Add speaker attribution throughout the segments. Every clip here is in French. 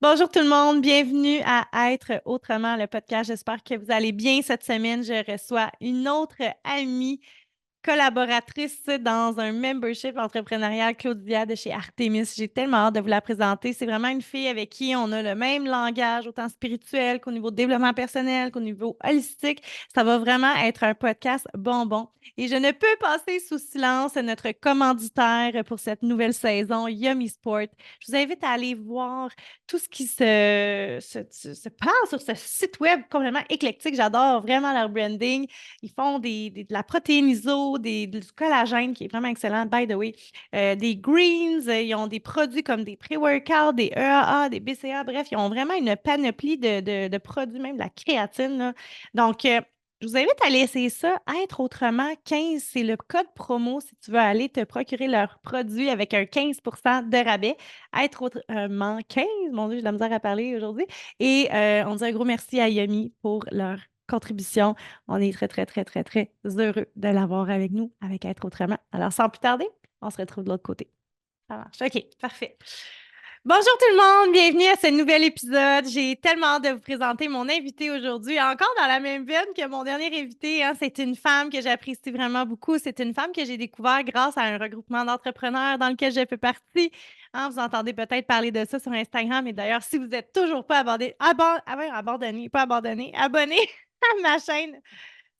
Speaker 1: Bonjour tout le monde, bienvenue à Être autrement, le podcast. J'espère que vous allez bien cette semaine. Je reçois une autre amie collaboratrice dans un membership entrepreneurial, Claudia de chez Artemis. J'ai tellement hâte de vous la présenter. C'est vraiment une fille avec qui on a le même langage, autant spirituel qu'au niveau développement personnel, qu'au niveau holistique. Ça va vraiment être un podcast bonbon. Et je ne peux passer sous silence notre commanditaire pour cette nouvelle saison, Yummy Sport. Je vous invite à aller voir tout ce qui se passe sur ce site web complètement éclectique. J'adore vraiment leur branding. Ils font de la protéine iso, du collagène qui est vraiment excellent, by the way. Des greens, ils ont des produits comme des pré-workouts, des EAA, des BCA. Bref, ils ont vraiment une panoplie de produits, même de la créatine, là. Donc, je vous invite à aller essayer ça. Être autrement 15, c'est le code promo si tu veux aller te procurer leurs produits avec un 15% de rabais. Être autrement 15, mon Dieu, j'ai de la misère à parler aujourd'hui. Et on dit un gros merci à Yumi pour leur contribution. On est très, très, très, très, très heureux de l'avoir avec nous, avec Être autrement. Alors, sans plus tarder, on se retrouve de l'autre côté. Ça marche. OK, parfait. Bonjour tout le monde, bienvenue à ce nouvel épisode. J'ai tellement hâte de vous présenter mon invité aujourd'hui, encore dans la même veine que mon dernier invité, hein. C'est une femme que j'apprécie vraiment beaucoup. C'est une femme que j'ai découvert grâce à un regroupement d'entrepreneurs dans lequel je fais partie. Hein, vous entendez peut-être parler de ça sur Instagram. Et d'ailleurs, si vous n'êtes toujours pas abandonné, pas abandonné, abonné à ma chaîne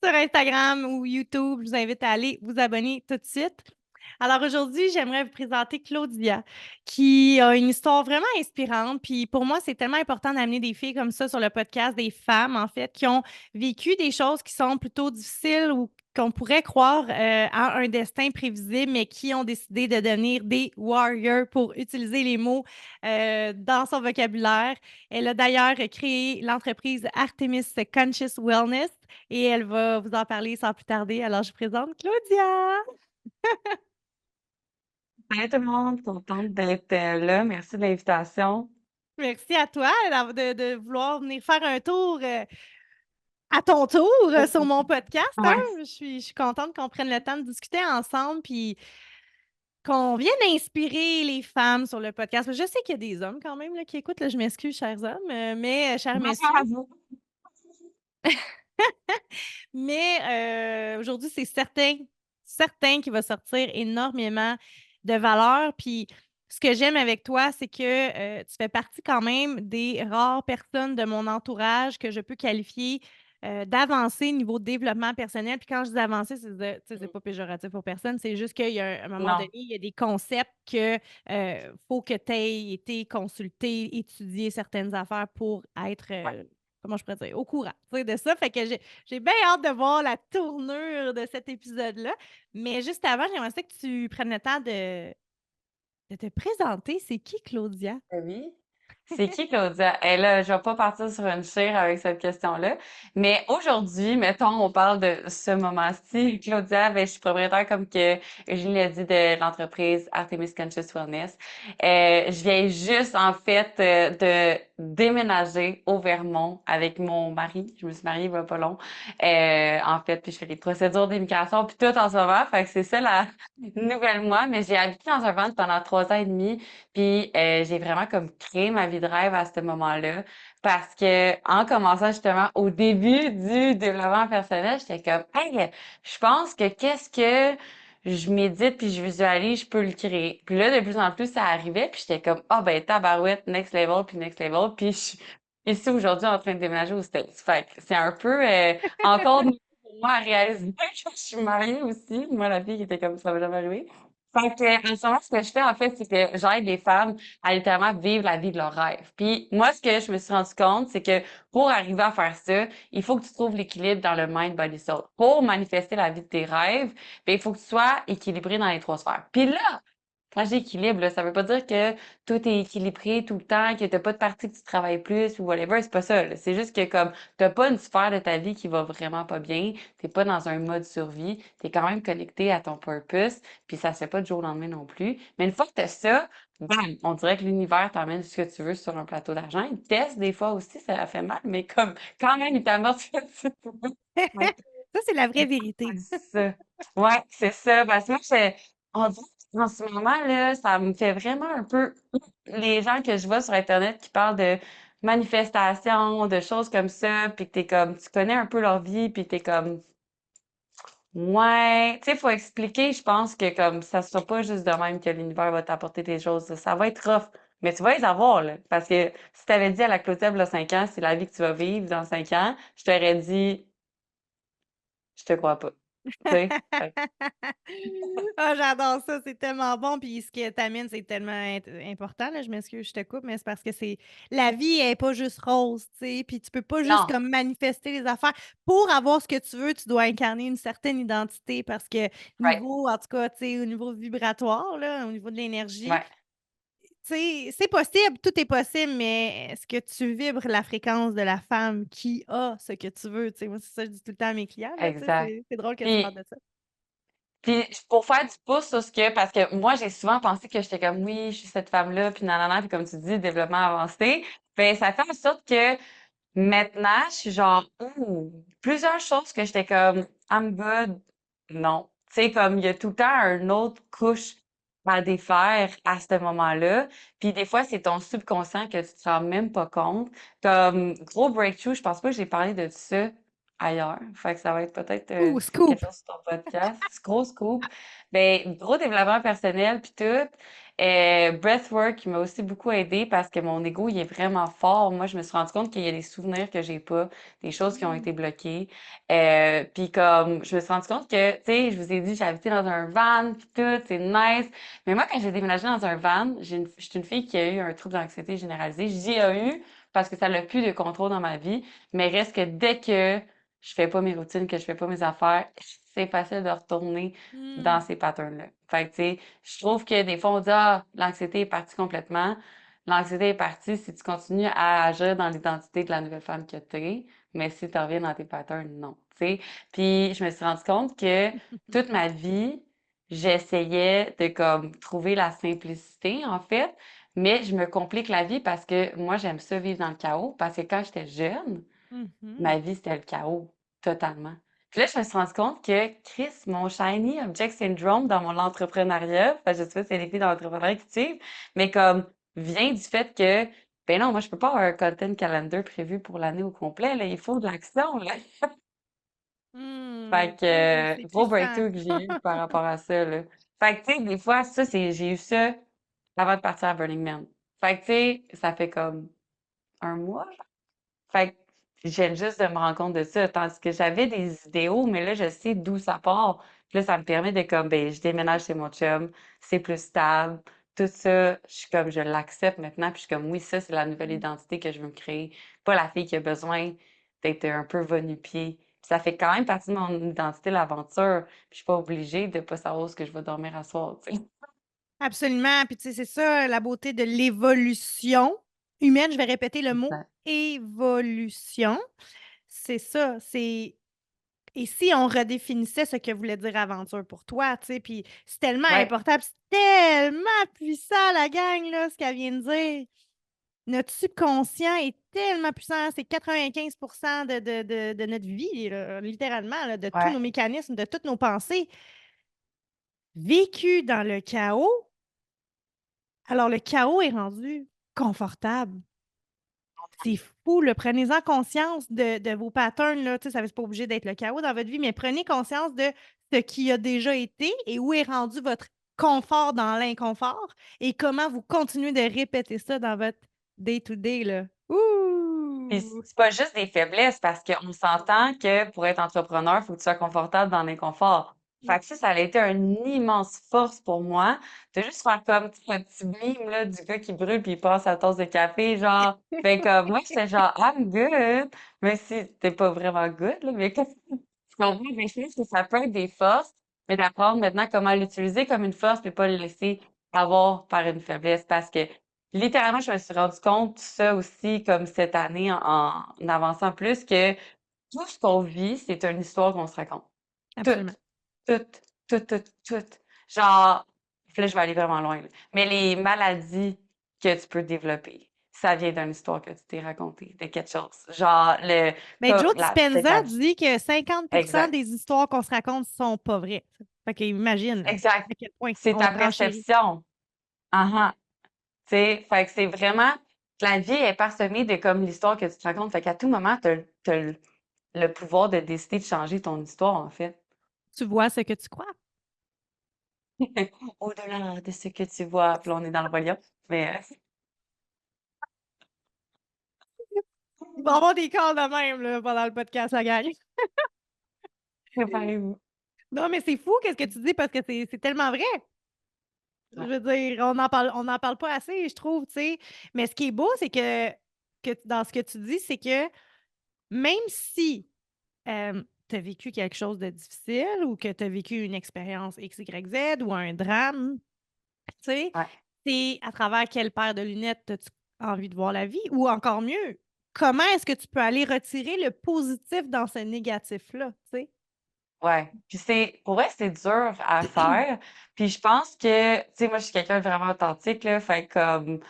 Speaker 1: sur Instagram ou YouTube, je vous invite à aller vous abonner tout de suite. Alors aujourd'hui, j'aimerais vous présenter Claudia, qui a une histoire vraiment inspirante. Puis pour moi, c'est tellement important d'amener des filles comme ça sur le podcast, des femmes en fait, qui ont vécu des choses qui sont plutôt difficiles ou qu'on pourrait croire à un destin prévisible, mais qui ont décidé de devenir des warriors pour utiliser les mots dans son vocabulaire. Elle a d'ailleurs créé l'entreprise Artemis Conscious Wellness et elle va vous en parler sans plus tarder. Alors, je présente Claudia.
Speaker 2: Salut tout le monde, contente d'être là. Merci de l'invitation.
Speaker 1: Merci à toi de vouloir venir faire un tour à ton tour sur mon podcast, hein.
Speaker 2: Ouais,
Speaker 1: Je suis contente qu'on prenne le temps de discuter ensemble puis qu'on vienne inspirer les femmes sur le podcast. Je sais qu'il y a des hommes quand même là, qui écoutent, là, je m'excuse, chers hommes, mais chers
Speaker 2: bonsoir
Speaker 1: messieurs.
Speaker 2: à vous.
Speaker 1: Mais aujourd'hui, c'est certain qu'il va sortir énormément de valeur. Puis ce que j'aime avec toi, c'est que tu fais partie quand même des rares personnes de mon entourage que je peux qualifier d'avancer niveau développement personnel. Puis quand je dis avancer, tu sais, c'est pas péjoratif pour personne, c'est juste qu'il y a un moment donné,
Speaker 2: Non,
Speaker 1: il y a des concepts que faut que tu aies été consulté, étudier certaines affaires pour être
Speaker 2: ouais.
Speaker 1: comment je pourrais dire, au courant, tu sais, de ça. Fait que j'ai bien hâte de voir la tournure de cet épisode-là. Mais juste avant, j'aimerais ça que tu prennes le temps de te présenter. C'est qui, Claudia?
Speaker 2: Oui. C'est qui Claudia? Et là, je vais pas partir sur une chire avec cette question-là. Mais aujourd'hui, mettons, on parle de ce moment-ci. Claudia, ben, je suis propriétaire, comme que Eugénie l'a dit, de l'entreprise Artemis Conscious Wellness. Je viens juste, en fait, de déménager au Vermont avec mon mari. Je me suis mariée il y a pas long. En fait, puis je fais des procédures d'immigration, puis tout en ce moment. Fait que c'est ça la nouvelle moi. Mais j'ai habité dans un van pendant 3 ans et demi. Puis j'ai vraiment comme créé ma vie de rêve à ce moment-là parce que en commençant justement au début du développement personnel, j'étais comme hey, je pense que qu'est-ce que je médite puis je visualise, je peux le créer. Puis là de plus en plus ça arrivait puis j'étais comme ah ben tabarouette next level puis je suis ici aujourd'hui en train de déménager aux States. Fait que c'est un peu encore nouveau pour moi à réaliser que je suis mariée aussi, moi la fille qui était comme ça va jamais arriver. Fait que, en ce moment, ce que je fais, en fait, c'est que j'aide les femmes à littéralement vivre la vie de leurs rêves. Puis moi, ce que je me suis rendu compte, c'est que pour arriver à faire ça, il faut que tu trouves l'équilibre dans le mind, body, soul. Pour manifester la vie de tes rêves, ben, il faut que tu sois équilibré dans les trois sphères. Puis là, quand j'équilibre, là, ça veut pas dire que tout est équilibré tout le temps, que t'as pas de partie que tu travailles plus ou whatever. C'est pas ça, là. C'est juste que comme t'as pas une sphère de ta vie qui va vraiment pas bien, t'es pas dans un mode survie, t'es quand même connecté à ton purpose, puis ça se fait pas du jour au lendemain non plus. Mais une fois que t'as ça, bam, on dirait que l'univers t'amène ce que tu veux sur un plateau d'argent. Il teste des fois aussi, ça fait mal, mais comme quand même, il t'amène ce que tu veux. Ouais.
Speaker 1: Ça, c'est la vraie vérité.
Speaker 2: C'est ça. Ouais, c'est ça. Parce que moi, on dirait qu'en ce moment, là, ça me fait vraiment un peu. les gens que je vois sur Internet qui parlent de manifestations, de choses comme ça, puis que t'es comme, tu connais un peu leur vie, puis t'es comme, ouais, tu sais, faut expliquer, je pense que comme ça sera pas juste de même que l'univers va t'apporter des choses. Ça va être rough, mais tu vas les avoir, là. Parce que si t'avais dit à la Clotilde, il y a 5 ans, c'est la vie que tu vas vivre dans 5 ans, je t'aurais dit, je te crois pas. Tu sais?
Speaker 1: Ah, j'adore ça, c'est tellement bon. Puis ce que t'amènes, c'est tellement important. Là. Je m'excuse, je te coupe, mais c'est parce que c'est la vie est pas juste rose, tu sais. Puis tu peux pas juste
Speaker 2: Non.
Speaker 1: comme manifester les affaires. Pour avoir ce que tu veux, tu dois incarner une certaine identité parce que
Speaker 2: Right.
Speaker 1: niveau, en tout cas, tu sais, au niveau vibratoire, là, au niveau de l'énergie,
Speaker 2: Ouais.
Speaker 1: tu sais, c'est possible, tout est possible, mais est-ce que tu vibres la fréquence de la femme qui a ce que tu veux? Tu sais, moi, c'est ça que je dis tout le temps à mes clients, là, tu sais,
Speaker 2: Exact.
Speaker 1: c'est drôle que tu parles
Speaker 2: Puis,
Speaker 1: de ça.
Speaker 2: puis pour faire du pouce sur ce que, parce que moi, j'ai souvent pensé que j'étais comme, oui, je suis cette femme-là, puis nanana, puis comme tu dis, développement avancé. Ben, ça fait en sorte que maintenant, je suis genre, plusieurs choses que j'étais comme, I'm good. Non. Tu sais, comme, il y a tout le temps une autre couche à défaire à ce moment-là. Puis des fois, c'est ton subconscient que tu te rends même pas compte. Comme, gros breakthrough, je pense pas que j'ai parlé de ça ailleurs. Fait que ça va être peut-être quelque
Speaker 1: Scoop!
Speaker 2: chose sur ton podcast. Gros scoop. Ben, gros développement personnel, puis tout. Breathwork qui m'a aussi beaucoup aidé parce que mon ego, il est vraiment fort. Moi, je me suis rendu compte qu'il y a des souvenirs que j'ai pas, des choses qui ont
Speaker 1: Mm.
Speaker 2: été bloquées. Puis comme, je me suis rendu compte que, tu sais, je vous ai dit, j'ai habité dans un van, puis tout, c'est nice. Mais moi, quand j'ai déménagé dans un van, je suis une fille qui a eu un trouble d'anxiété généralisé. J'y ai eu parce que ça n'a plus de contrôle dans ma vie. Mais reste que dès que je fais pas mes routines, que je fais pas mes affaires, c'est facile de retourner dans
Speaker 1: Mm.
Speaker 2: ces patterns-là. Fait que, tu sais, je trouve que des fois, on dit, ah, l'anxiété est partie complètement. L'anxiété est partie si tu continues à agir dans l'identité de la nouvelle femme que tu es, mais si tu reviens dans tes patterns, non. Tu sais. Puis, je me suis rendu compte que toute ma vie, j'essayais de comme trouver la simplicité, en fait, mais je me complique la vie parce que moi, j'aime ça vivre dans le chaos, parce que quand j'étais jeune,
Speaker 1: Mhm.
Speaker 2: ma vie, c'était le chaos, totalement. Puis là, je me suis rendu compte que, Chris, mon shiny object syndrome dans mon entrepreneuriat, enfin, je sais pas si c'est les filles dans l'entrepreneuriat qui suivent, mais comme, vient du fait que, ben non, moi, je peux pas avoir un content calendar prévu pour l'année au complet, là. Il faut de l'action, là. Fait que,
Speaker 1: C'est
Speaker 2: gros
Speaker 1: puissant.
Speaker 2: breakthrough que j'ai eu par rapport à ça, là. Fait que, tu sais, des fois, ça, j'ai eu ça avant de partir à Burning Man. Fait que, tu sais, ça fait comme un mois, fait que je viens juste de me rendre compte de ça, tandis que j'avais des idéaux, mais là, je sais d'où ça part. Puis là, ça me permet de comme, ben, je déménage chez mon chum, c'est plus stable. Tout ça, je suis comme, je l'accepte maintenant, puis je suis comme, oui, ça, c'est la nouvelle
Speaker 1: Mm.
Speaker 2: identité que je veux me créer. Pas la fille qui a besoin d'être un peu va-nu-pied. Puis ça fait quand même partie de mon identité, l'aventure. Puis je suis pas obligée de pas savoir où ce que je vais dormir à soir, tu sais.
Speaker 1: Absolument. Puis, tu sais, c'est ça la beauté de l'évolution humaine. Je vais répéter le mot
Speaker 2: Exact.
Speaker 1: évolution. C'est ça. C'est. Et si on redéfinissait ce que voulait dire aventure pour toi, tu sais, puis c'est tellement
Speaker 2: Ouais,
Speaker 1: important, puis c'est tellement puissant, la gang, là, ce qu'elle vient de dire. Notre subconscient est tellement puissant, c'est 95 de notre vie, là, littéralement, là, de tous
Speaker 2: ouais.
Speaker 1: nos mécanismes, de toutes nos pensées. Vécu dans le chaos, alors le chaos est rendu confortable. C'est fou, là. Prenez-en conscience de vos patterns, là. Tu sais, ça n'est pas obligé d'être le chaos dans votre vie, mais prenez conscience de ce qui a déjà été et où est rendu votre confort dans l'inconfort et comment vous continuez de répéter ça dans votre day-to-day, là.
Speaker 2: Puis
Speaker 1: Ouh!
Speaker 2: c'est pas juste des faiblesses parce qu'on s'entend que pour être entrepreneur, il faut que tu sois confortable dans l'inconfort.
Speaker 1: Mm.
Speaker 2: Fait que ça a été une immense force pour moi de juste faire comme tu sais, un petit mime là, du gars qui brûle puis il passe sa tasse de café, genre, ben comme moi, j'étais genre I'm good, mais si t'es pas vraiment good, là, mais qu'est-ce que tu comprends? Ben, je pense que ça peut être des forces, mais d'apprendre maintenant comment l'utiliser comme une force, mais pas le laisser avoir par une faiblesse parce que littéralement, je me suis rendu compte ça aussi comme cette année en avançant plus que tout ce qu'on vit, c'est une histoire qu'on se raconte.
Speaker 1: Absolument.
Speaker 2: Toute, toute, toute. Genre, puis là, je vais aller vraiment loin, là. Mais les maladies que tu peux développer, ça vient d'une histoire que tu t'es racontée, de quelque chose. Genre,
Speaker 1: Mais Joe
Speaker 2: peut-être
Speaker 1: Dispenza dit que 50
Speaker 2: exact,
Speaker 1: des histoires qu'on se raconte sont pas vraies. Fait qu'imagine, là,
Speaker 2: exact.
Speaker 1: à quel point
Speaker 2: C'est
Speaker 1: on
Speaker 2: ta
Speaker 1: renchérit.
Speaker 2: perception. Ah ah. Tu sais, fait que c'est vraiment, la vie est parsemée de comme l'histoire que tu te racontes. Fait qu'à tout moment, t'as le pouvoir de décider de changer ton histoire, en fait.
Speaker 1: Tu vois ce que tu crois.
Speaker 2: Au-delà de ce que tu vois, puis là, on est dans le volume. Mais,
Speaker 1: Il va y avoir des calls de même là, pendant le podcast, la gang.
Speaker 2: préparez-vous.
Speaker 1: Non, mais c'est fou qu'est-ce que tu dis parce que c'est tellement vrai. Je
Speaker 2: Ouais.
Speaker 1: veux dire, on n'en parle pas assez, je trouve, tu sais. Mais ce qui est beau, c'est que dans ce que tu dis, c'est que même si tu as vécu quelque chose de difficile ou que tu as vécu une expérience X, Y, Z ou un drame, tu sais,
Speaker 2: Ouais.
Speaker 1: c'est à travers quelle paire de lunettes as-tu envie de voir la vie? Ou encore mieux, comment est-ce que tu peux aller retirer le positif dans ce négatif-là, tu sais?
Speaker 2: Ouais. Puis pour vrai, c'est dur à faire. Puis je pense que, tu sais, moi, je suis quelqu'un de vraiment authentique, là. Fait que, comme,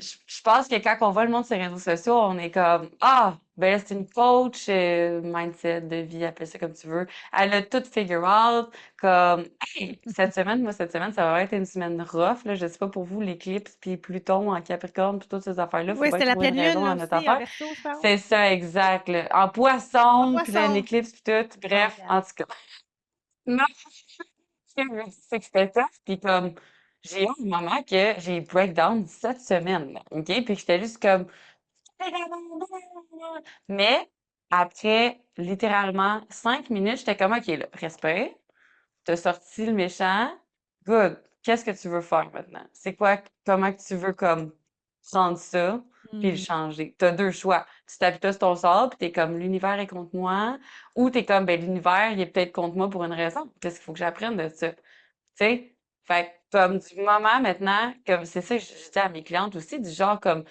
Speaker 2: je pense que quand on voit le monde sur les réseaux sociaux, on est comme ah ben là, c'est une coach mindset de vie, appelle ça comme tu veux. Elle a tout figure out. Comme hey, cette semaine, ça va être une semaine rough. Là, je sais pas pour vous, l'éclipse, puis Pluton en Capricorne, puis toutes ces affaires-là, faut
Speaker 1: Oui,
Speaker 2: bien
Speaker 1: c'était la
Speaker 2: trouver une
Speaker 1: pleine lune
Speaker 2: raison
Speaker 1: là
Speaker 2: à notre
Speaker 1: aussi en
Speaker 2: affaire.
Speaker 1: verso, je pense.
Speaker 2: C'est ça, exact. Là. En
Speaker 1: En
Speaker 2: poisson, puis là, une
Speaker 1: poisson.
Speaker 2: éclipse, puis tout.
Speaker 1: Oh,
Speaker 2: Bref,
Speaker 1: regarde.
Speaker 2: en tout cas. Non, c'est que c'était tough. Puis comme, j'ai eu un moment que j'ai breakdown cette semaine. Là, OK? Puis j'étais juste comme, mais après littéralement 5 minutes, j'étais comme OK, là, respire. T'as sorti le méchant. Good. Qu'est-ce que tu veux faire maintenant? C'est quoi, comment que tu veux comme prendre ça puis le
Speaker 1: Mhm.
Speaker 2: changer? T'as deux choix. Tu t'appuies sur ton sort puis t'es comme l'univers est contre moi ou t'es comme ben l'univers il est peut-être contre moi pour une raison. Qu'est-ce qu'il faut que j'apprenne de ça? Tu sais? Fait que comme du moment maintenant, comme c'est ça que je dis à mes clientes aussi, du genre comme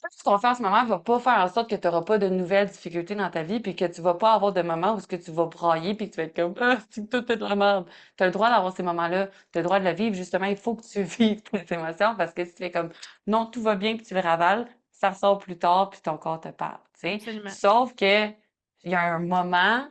Speaker 2: tout ce qu'on fait en ce moment va pas faire en sorte que tu auras pas de nouvelles difficultés dans ta vie, puis que tu vas pas avoir de moments où ce que tu vas brailler, puis que tu vas être comme ah, c'est que tout est de la merde. Tu as le droit d'avoir ces moments-là, tu as le droit de le vivre. Justement, il faut que tu vives tes émotions parce que si tu fais comme non, tout va bien, puis tu le ravales, ça ressort plus tard, puis ton corps te parle. Tu sais.
Speaker 1: Absolument.
Speaker 2: Sauf que il y a un moment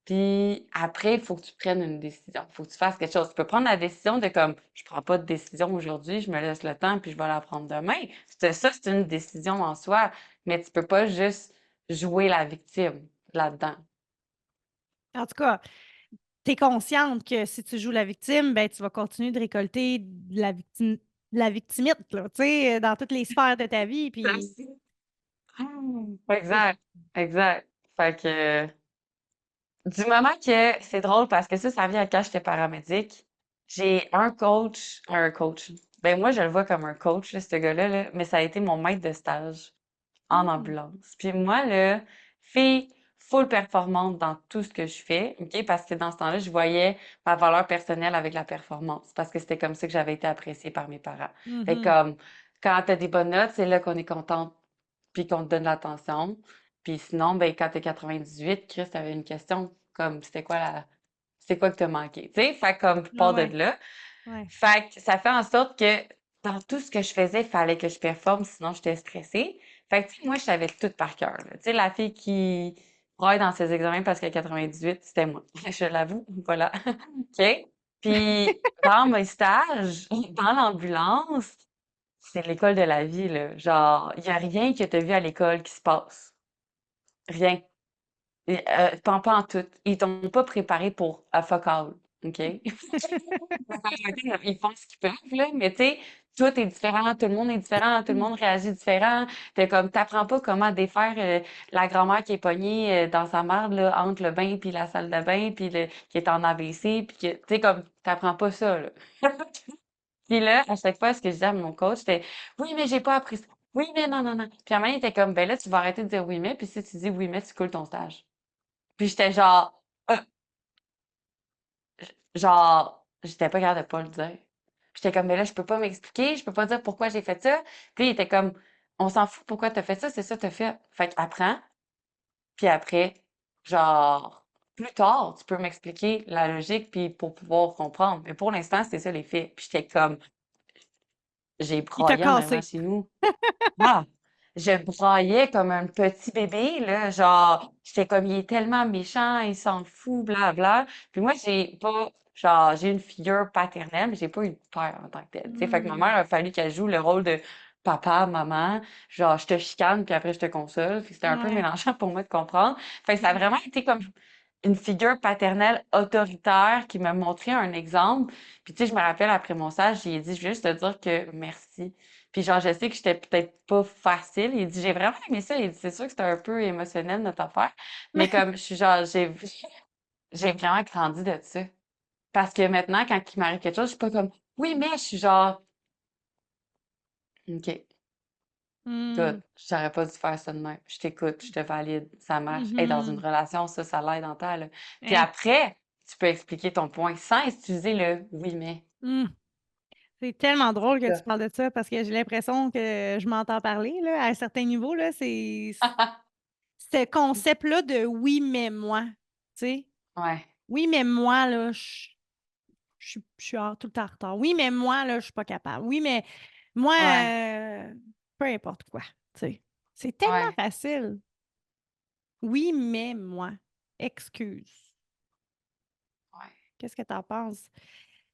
Speaker 2: puis après, il faut que tu prennes une décision. Il faut que tu fasses quelque chose. Tu peux prendre la décision de comme, je prends pas de décision aujourd'hui, je me laisse le temps, puis je vais la prendre demain. Ça, c'est une décision en soi, mais tu peux pas juste jouer la victime là-dedans.
Speaker 1: En tout cas, tu es consciente que si tu joues la victime, ben, tu vas continuer de récolter de la victimite, là, tu sais, dans toutes les sphères de ta vie. Puis,
Speaker 2: Merci.
Speaker 1: c'est-
Speaker 2: Exact, exact. Fait que, du moment que c'est drôle parce que ça vient quand j'étais paramédic, j'ai un coach. Ben moi, je le vois comme un coach, là, ce gars-là, là, mais ça a été mon maître de stage en
Speaker 1: Hmm.
Speaker 2: ambulance. Puis moi, là, fille full performante dans tout ce que je fais, OK? Parce que dans ce temps-là, je voyais ma valeur personnelle avec la performance, parce que c'était comme ça que j'avais été appréciée par mes parents. Fait que
Speaker 1: Mhm.
Speaker 2: comme, quand t'as des bonnes notes, c'est là qu'on est contente, puis qu'on te donne l'attention. Puis sinon, ben, quand t'es 98, Chris, t'avais une question comme, c'est quoi que t'as manqué? Tu sais, fait comme,
Speaker 1: Ah
Speaker 2: part de
Speaker 1: ouais,
Speaker 2: là.
Speaker 1: ouais.
Speaker 2: Fait que ça fait en sorte que dans tout ce que je faisais, il fallait que je performe, sinon j'étais stressée. Fait que, tu sais, moi, je savais tout par cœur, là. Tu sais, la fille qui braille dans ses examens parce qu'elle a 98, c'était moi. Je l'avoue. Voilà. OK? Puis, dans mes stages, dans l'ambulance, c'est l'école de la vie, là. Genre, il n'y a rien que tu as vu à l'école qui se passe. Rien. Pas en tout. Ils t'ont pas préparé pour a fuck all. OK? Ils font ce qu'ils peuvent, là, mais tu sais, tout est différent, tout le monde est différent, tout le monde réagit différent. T'es comme, t'apprends pas comment défaire la grand-mère qui est pognée dans sa marde, là, entre le bain puis la salle de bain, puis qui est en AVC, puis que, tu sais, comme, t'apprends pas ça, là. Puis là, à chaque fois, ce que je disais à mon coach, c'était, oui, mais j'ai pas appris ça. Oui, mais non, non, non. Puis à un moment, il était comme, ben là, tu vas arrêter de dire oui, mais, puis si tu dis oui, mais, tu coules ton stage. Puis j'étais euh, genre, j'étais pas capable de pas le dire. J'étais comme, mais là, je peux pas m'expliquer, je peux pas dire pourquoi j'ai fait ça. Puis il était comme, on s'en fout pourquoi t'as fait ça, c'est ça que t'as fait. Fait qu'apprends, puis après, genre, plus tard, tu peux m'expliquer la logique, puis pour pouvoir comprendre. Mais pour l'instant, c'était ça les faits. Puis j'étais comme, j'ai
Speaker 1: Il t'a
Speaker 2: broyé en arrivant
Speaker 1: cassé.
Speaker 2: chez nous. Ah! je braillais comme un petit bébé, là, genre, j'étais comme, il est tellement méchant, il s'en fout, bla. Puis moi, j'ai pas, genre, j'ai une figure paternelle, mais j'ai pas eu de père en tant que tel. Tu sais, fait que ma
Speaker 1: Hmm.
Speaker 2: mère a fallu qu'elle joue le rôle de papa, maman, genre, je te chicane, puis après, je te console. Puis c'était un peu
Speaker 1: Ouais.
Speaker 2: mélangeant pour moi de comprendre. Fait que ça a vraiment été comme une figure paternelle autoritaire qui m'a montré un exemple. Puis tu sais, je me rappelle après mon stage, j'ai dit, je veux juste te dire que merci. Puis genre, je sais que j'étais peut-être pas facile. Il dit, j'ai vraiment aimé ça. Il dit, c'est sûr que c'était un peu émotionnel notre affaire. Mais comme je suis genre, j'ai vraiment grandi de ça. Parce que maintenant, quand il m'arrive quelque chose, je suis pas comme, oui, mais je suis genre, OK, écoute,
Speaker 1: Hmm.
Speaker 2: j'aurais pas dû faire ça de même. Je t'écoute, je te valide, ça marche. Et dans une
Speaker 1: Mhm.
Speaker 2: relation, ça l'aide en temps, là. Puis
Speaker 1: Hein.
Speaker 2: après, tu peux expliquer ton point sans utiliser le oui, mais.
Speaker 1: Hmm. C'est tellement drôle que tu
Speaker 2: Ça.
Speaker 1: parles de ça parce que j'ai l'impression que je m'entends parler là, à un certain niveau. Là, c'est ce concept-là de oui, mais moi. Tu sais,
Speaker 2: Ouais,
Speaker 1: oui, mais moi, là, je suis tout le temps en retard. Oui, mais moi, là, je suis pas capable. Oui, mais moi,
Speaker 2: ouais,
Speaker 1: peu importe quoi. Tu sais, c'est tellement
Speaker 2: ouais,
Speaker 1: facile. Oui, mais moi. Excuse.
Speaker 2: ouais.
Speaker 1: Qu'est-ce que tu en penses?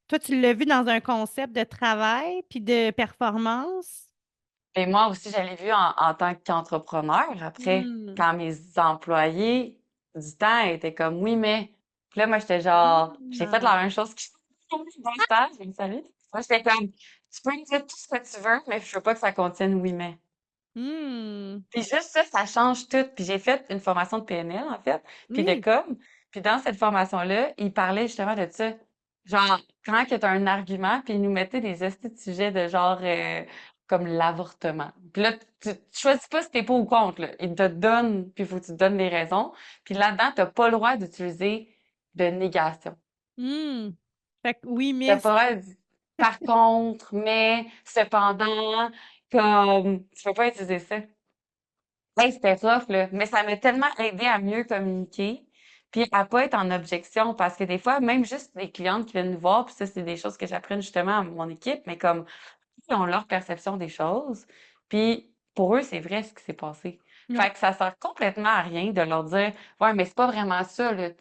Speaker 1: Toi, tu l'as vu dans un concept de travail puis de performance.
Speaker 2: Et moi aussi, je l'ai vu en tant qu'entrepreneur. Après,
Speaker 1: Hmm.
Speaker 2: quand mes employés du temps étaient comme oui, mais. Puis là, moi, j'étais genre, j'ai fait la
Speaker 1: Ah.
Speaker 2: même chose que dans le stage, je me savais. Moi, j'étais comme, tu peux me dire tout ce que tu veux, mais je veux pas que ça contienne oui, mais.
Speaker 1: Hmm.
Speaker 2: Puis juste ça change tout. Puis j'ai fait une formation de PNL, en fait, puis de
Speaker 1: Oui.
Speaker 2: com. Puis dans cette formation-là, il parlait justement de ça. Genre, quand que t'as un argument, puis il nous mettait des estis de sujets de genre comme l'avortement. Puis là, tu choisis pas si t'es pour ou contre, là. Il te donne, puis il faut que tu te donnes les raisons. Puis là-dedans, t'as pas le droit d'utiliser de négation.
Speaker 1: Hmm. Fait que oui,
Speaker 2: T'as
Speaker 1: mais
Speaker 2: pas le droit de par contre, mais, cependant, comme, tu peux pas utiliser ça. Hey, c'était rough, là. Mais ça m'a tellement aidé à mieux communiquer, puis à pas être en objection, parce que des fois, même juste des clientes qui viennent nous voir, puis ça, c'est des choses que j'apprends justement à mon équipe, mais comme, ils ont leur perception des choses, puis pour eux, c'est vrai ce qui s'est passé.
Speaker 1: ouais,
Speaker 2: Fait que ça sert complètement à rien de leur dire, ouais, mais c'est pas vraiment ça, là.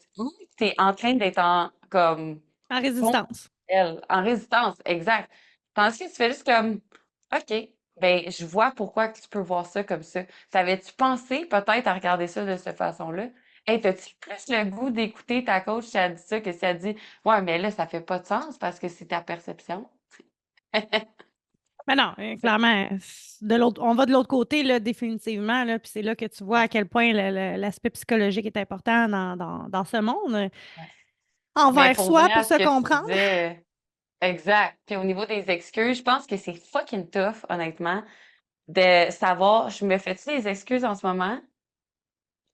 Speaker 2: T'es en train d'être en, comme,
Speaker 1: en
Speaker 2: contre
Speaker 1: résistance.
Speaker 2: elle, en résistance, exact. Tandis que tu fais juste comme, OK, ben, je vois pourquoi que tu peux voir ça comme ça. T'avais-tu pensé peut-être à regarder ça de cette façon-là? Hey, t'as-tu plus le goût d'écouter ta coach si elle dit ça que si elle dit, ouais, mais là, ça fait pas de sens parce que c'est ta perception?
Speaker 1: Mais non, clairement, de l'autre, on va de l'autre côté, là, définitivement, là, puis c'est là que tu vois à
Speaker 2: Ouais,
Speaker 1: quel point l'aspect psychologique est important dans ce monde,
Speaker 2: ouais. Mais
Speaker 1: envers
Speaker 2: pour
Speaker 1: soi,
Speaker 2: revenir
Speaker 1: pour
Speaker 2: à ce
Speaker 1: se
Speaker 2: que tu
Speaker 1: comprendre.
Speaker 2: disais, exact. Puis au niveau des excuses, je pense que c'est fucking tough, honnêtement, de savoir, je me fais-tu des excuses en ce moment?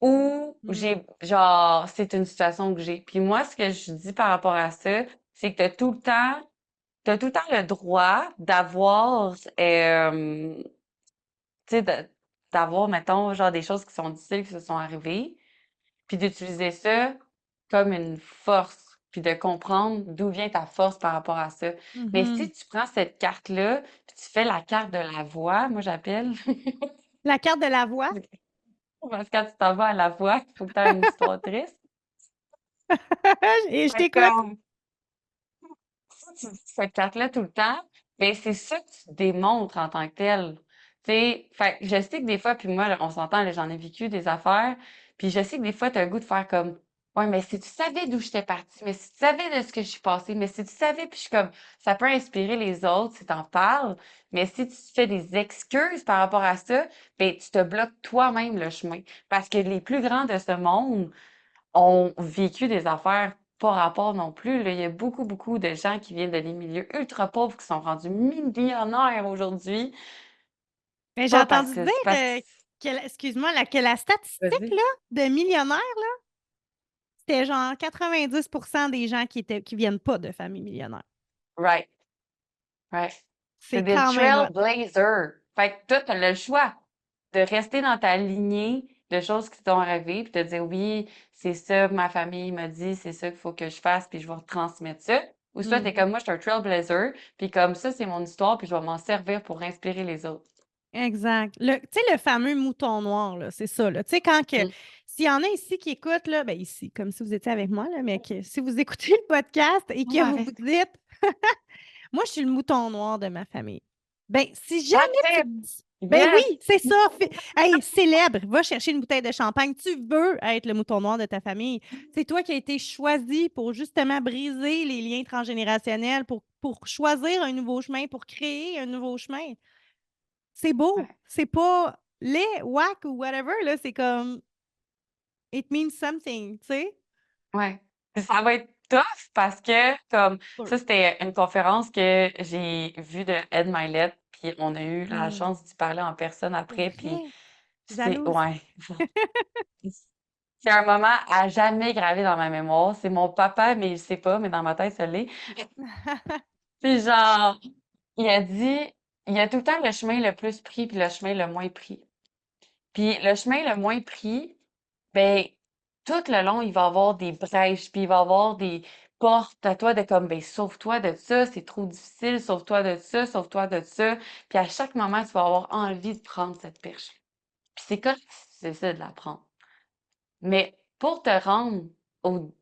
Speaker 2: Ou
Speaker 1: Hmm.
Speaker 2: j'ai, genre, c'est une situation que j'ai. Puis moi, ce que je dis par rapport à ça, c'est que t'as tout le temps le droit d'avoir, tu sais, d'avoir, mettons, genre des choses qui sont difficiles qui se sont arrivées, puis d'utiliser ça comme une force, puis de comprendre d'où vient ta force par rapport à ça. Mais si
Speaker 1: Mhm.
Speaker 2: tu prends cette carte-là, puis tu fais la carte de la voix, moi j'appelle,
Speaker 1: La carte de la voix.
Speaker 2: parce que quand tu t'en vas à la voix, il faut que tu aies une histoire triste.
Speaker 1: Et je
Speaker 2: Fait que
Speaker 1: t'écoute.
Speaker 2: si tu dis cette carte-là tout le temps, ben c'est ça que tu démontres en tant que tel. Tu sais, fait que je sais que des fois, puis moi, là, on s'entend, là, j'en ai vécu des affaires, puis je sais que des fois, tu as le goût de faire comme, ouais, mais si tu savais d'où j'étais partie, mais si tu savais de ce que je suis passée, mais si tu savais, puis je suis comme, ça peut inspirer les autres si t'en parles, mais si tu te fais des excuses par rapport à ça, ben tu te bloques toi-même le chemin. Parce que les plus grands de ce monde, ont vécu des affaires pas rapport non plus, là. Il y a beaucoup de gens qui viennent de des milieux ultra pauvres qui sont rendus millionnaires aujourd'hui.
Speaker 1: Mais j'ai
Speaker 2: Pas
Speaker 1: entendu dire,
Speaker 2: parce que
Speaker 1: excuse-moi, que la statistique
Speaker 2: vas-y.
Speaker 1: là, de millionnaires, c'était genre 90% des gens qui viennent pas de famille millionnaire.
Speaker 2: Right, right. C'est
Speaker 1: C'est
Speaker 2: des
Speaker 1: quand même hot.
Speaker 2: trailblazers. Fait que toi, t'as le choix de rester dans ta lignée de choses qui t'ont arrivé, puis de dire oui, c'est ça, ma famille m'a dit, c'est ça qu'il faut que je fasse, puis je vais retransmettre ça. Ou soit t'es
Speaker 1: Mhm.
Speaker 2: comme moi, je suis un trailblazer, puis comme ça, c'est mon histoire, puis je vais m'en servir pour inspirer les autres.
Speaker 1: Exact. Tu sais, le fameux mouton noir, là, c'est ça. Là. Tu sais, quand que.
Speaker 2: Mm.
Speaker 1: S'il y en a ici qui écoutent, là, ben ici, comme si vous étiez avec moi, là, mais que si vous écoutez le podcast et que vous vous
Speaker 2: Ouais.
Speaker 1: dites moi, je suis le mouton noir de ma famille. Ben, si jamais tu te
Speaker 2: J'accepte.
Speaker 1: dis. Ben oui,
Speaker 2: Yes.
Speaker 1: c'est ça. Hey, célèbre, va chercher une bouteille de champagne. Tu veux être le mouton noir de ta famille. C'est toi qui as été choisi pour justement briser les liens transgénérationnels, pour choisir un nouveau chemin, pour créer un nouveau chemin. C'est beau.
Speaker 2: Ouais.
Speaker 1: C'est pas laid, whack ou whatever, là. C'est comme it means something, tu sais?
Speaker 2: Ouais. Puis ça va être tough parce que, comme,
Speaker 1: Sûr.
Speaker 2: ça, c'était une conférence que j'ai vue de Ed Mylett, puis on a eu la
Speaker 1: Ah,
Speaker 2: chance d'y parler en personne
Speaker 1: c'est
Speaker 2: après, puis
Speaker 1: vrai.
Speaker 2: c'est,
Speaker 1: Jalouse.
Speaker 2: ouais. C'est un moment à jamais gravé dans ma mémoire. C'est mon papa, mais il sait pas, mais dans ma tête, ça l'est. Puis genre, il a dit, il y a tout le temps le chemin le plus pris puis le chemin le moins pris. Puis le chemin le moins pris, ben, tout le long, il va y avoir des brèches, puis il va y avoir des portes à toi de comme, ben, sauve-toi de ça, c'est trop difficile, sauve-toi de ça, sauve-toi de ça. Puis à chaque moment, tu vas avoir envie de prendre cette perche. Puis c'est comme si c'est ça de la prendre. Mais pour te rendre au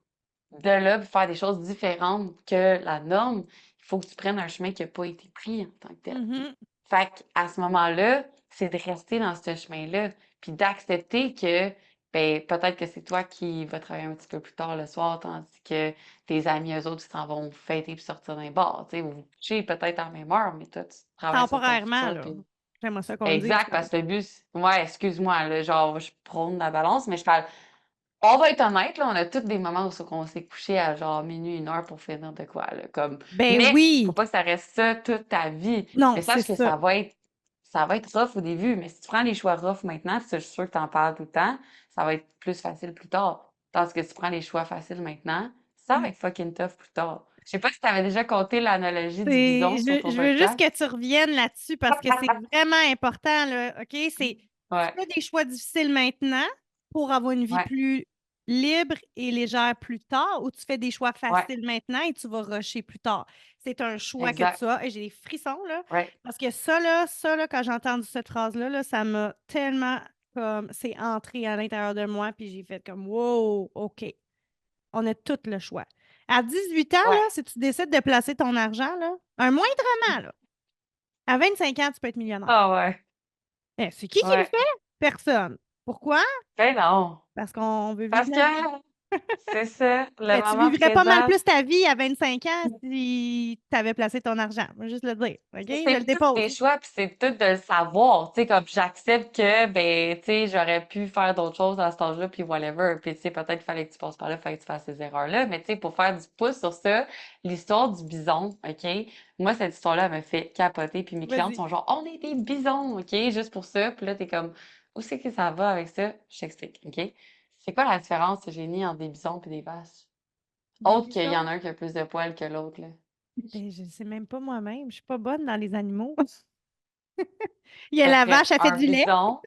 Speaker 2: de là, pour faire des choses différentes que la norme, il faut que tu prennes un chemin qui n'a pas été pris en tant que tel.
Speaker 1: Mhm.
Speaker 2: Fait qu'à ce moment-là, c'est de rester dans ce chemin-là, puis d'accepter que ben, peut-être que c'est toi qui vas travailler un petit peu plus tard le soir, tandis que tes amis, eux autres, ils s'en vont fêter puis sortir d'un bar. Tu sais, vous vous couchez peut-être à la même heure, mais toi, tu travailles sur ton
Speaker 1: Temporairement,
Speaker 2: futur.
Speaker 1: là.
Speaker 2: Puis...
Speaker 1: J'aimerais ça qu'on le dise
Speaker 2: Exact,
Speaker 1: quand même.
Speaker 2: parce que le but, ouais, excuse-moi, là, genre, je prône la balance, mais je parle on va être honnête, là, on a tous des moments où on s'est couché à genre minuit, 1 heure pour finir de quoi, là, comme...
Speaker 1: Ben
Speaker 2: Mais faut
Speaker 1: oui!
Speaker 2: pas que ça reste ça toute ta vie.
Speaker 1: Non,
Speaker 2: Mais
Speaker 1: c'est
Speaker 2: sache que
Speaker 1: ça.
Speaker 2: ça va être rough au début, mais si tu prends les choix rough maintenant, puis ça, je suis sûre que t'en parles tout le temps, ça va être plus facile plus tard. Tandis que si tu prends les choix faciles maintenant, ça va être fucking tough plus tard. Je sais pas si t'avais déjà compté l'analogie du bison sur ton
Speaker 1: Je veux juste
Speaker 2: podcast.
Speaker 1: que tu reviennes là-dessus parce que c'est vraiment important, là. OK? Tu
Speaker 2: Ouais,
Speaker 1: fais des choix difficiles maintenant pour avoir une vie
Speaker 2: ouais,
Speaker 1: plus libre et légère plus tard ou tu fais des choix
Speaker 2: ouais,
Speaker 1: faciles maintenant et tu vas rusher plus tard. C'est un choix que tu
Speaker 2: exact.
Speaker 1: as et j'ai des frissons, là.
Speaker 2: Ouais,
Speaker 1: Parce que ça, là, quand j'ai entendu cette phrase-là, là, ça m'a tellement comme c'est entré à l'intérieur de moi puis j'ai fait comme wow, OK. On a tout le choix. À 18 ans, là,
Speaker 2: ouais.
Speaker 1: si tu décides de placer ton argent, là, un moindrement, là, à 25 ans, tu peux être millionnaire.
Speaker 2: Ah ouais,
Speaker 1: C'est qui le
Speaker 2: ouais.
Speaker 1: fait? Personne. Pourquoi?
Speaker 2: Ben non.
Speaker 1: Parce qu'on veut vivre
Speaker 2: Parce
Speaker 1: notre vie.
Speaker 2: que c'est ça, le
Speaker 1: Tu
Speaker 2: moment
Speaker 1: vivrais pas mal
Speaker 2: présent.
Speaker 1: plus ta vie à 25 ans si tu avais placé ton argent. Je vais juste le dire. OK? Je le
Speaker 2: C'est tous
Speaker 1: dépose.
Speaker 2: des choix, puis c'est tout de le savoir. Tu sais, comme j'accepte que, ben, tu sais, j'aurais pu faire d'autres choses à cet âge-là, puis whatever. Puis, tu sais, peut-être qu'il fallait que tu passes par là, il fallait que tu fasses ces erreurs-là. Mais, tu sais, pour faire du pouce sur ça, l'histoire du bison, OK? Moi, cette histoire-là, elle me fait capoter. Puis mes clientes
Speaker 1: Vas-y.
Speaker 2: sont genre, on est des bisons, OK? Juste pour ça. Puis là, t'es comme, où c'est que ça va avec ça? Je t'explique, OK? C'est quoi la différence, génie, entre des bisons et des vaches?
Speaker 1: Des
Speaker 2: Autre qu'il y
Speaker 1: bisons?
Speaker 2: en a un qui a plus de poils que l'autre, là.
Speaker 1: Ben, je ne sais même pas moi-même. Je suis pas bonne dans les animaux. Il y a
Speaker 2: Ça
Speaker 1: la
Speaker 2: serait
Speaker 1: vache, elle fait
Speaker 2: un
Speaker 1: du lait.
Speaker 2: bison.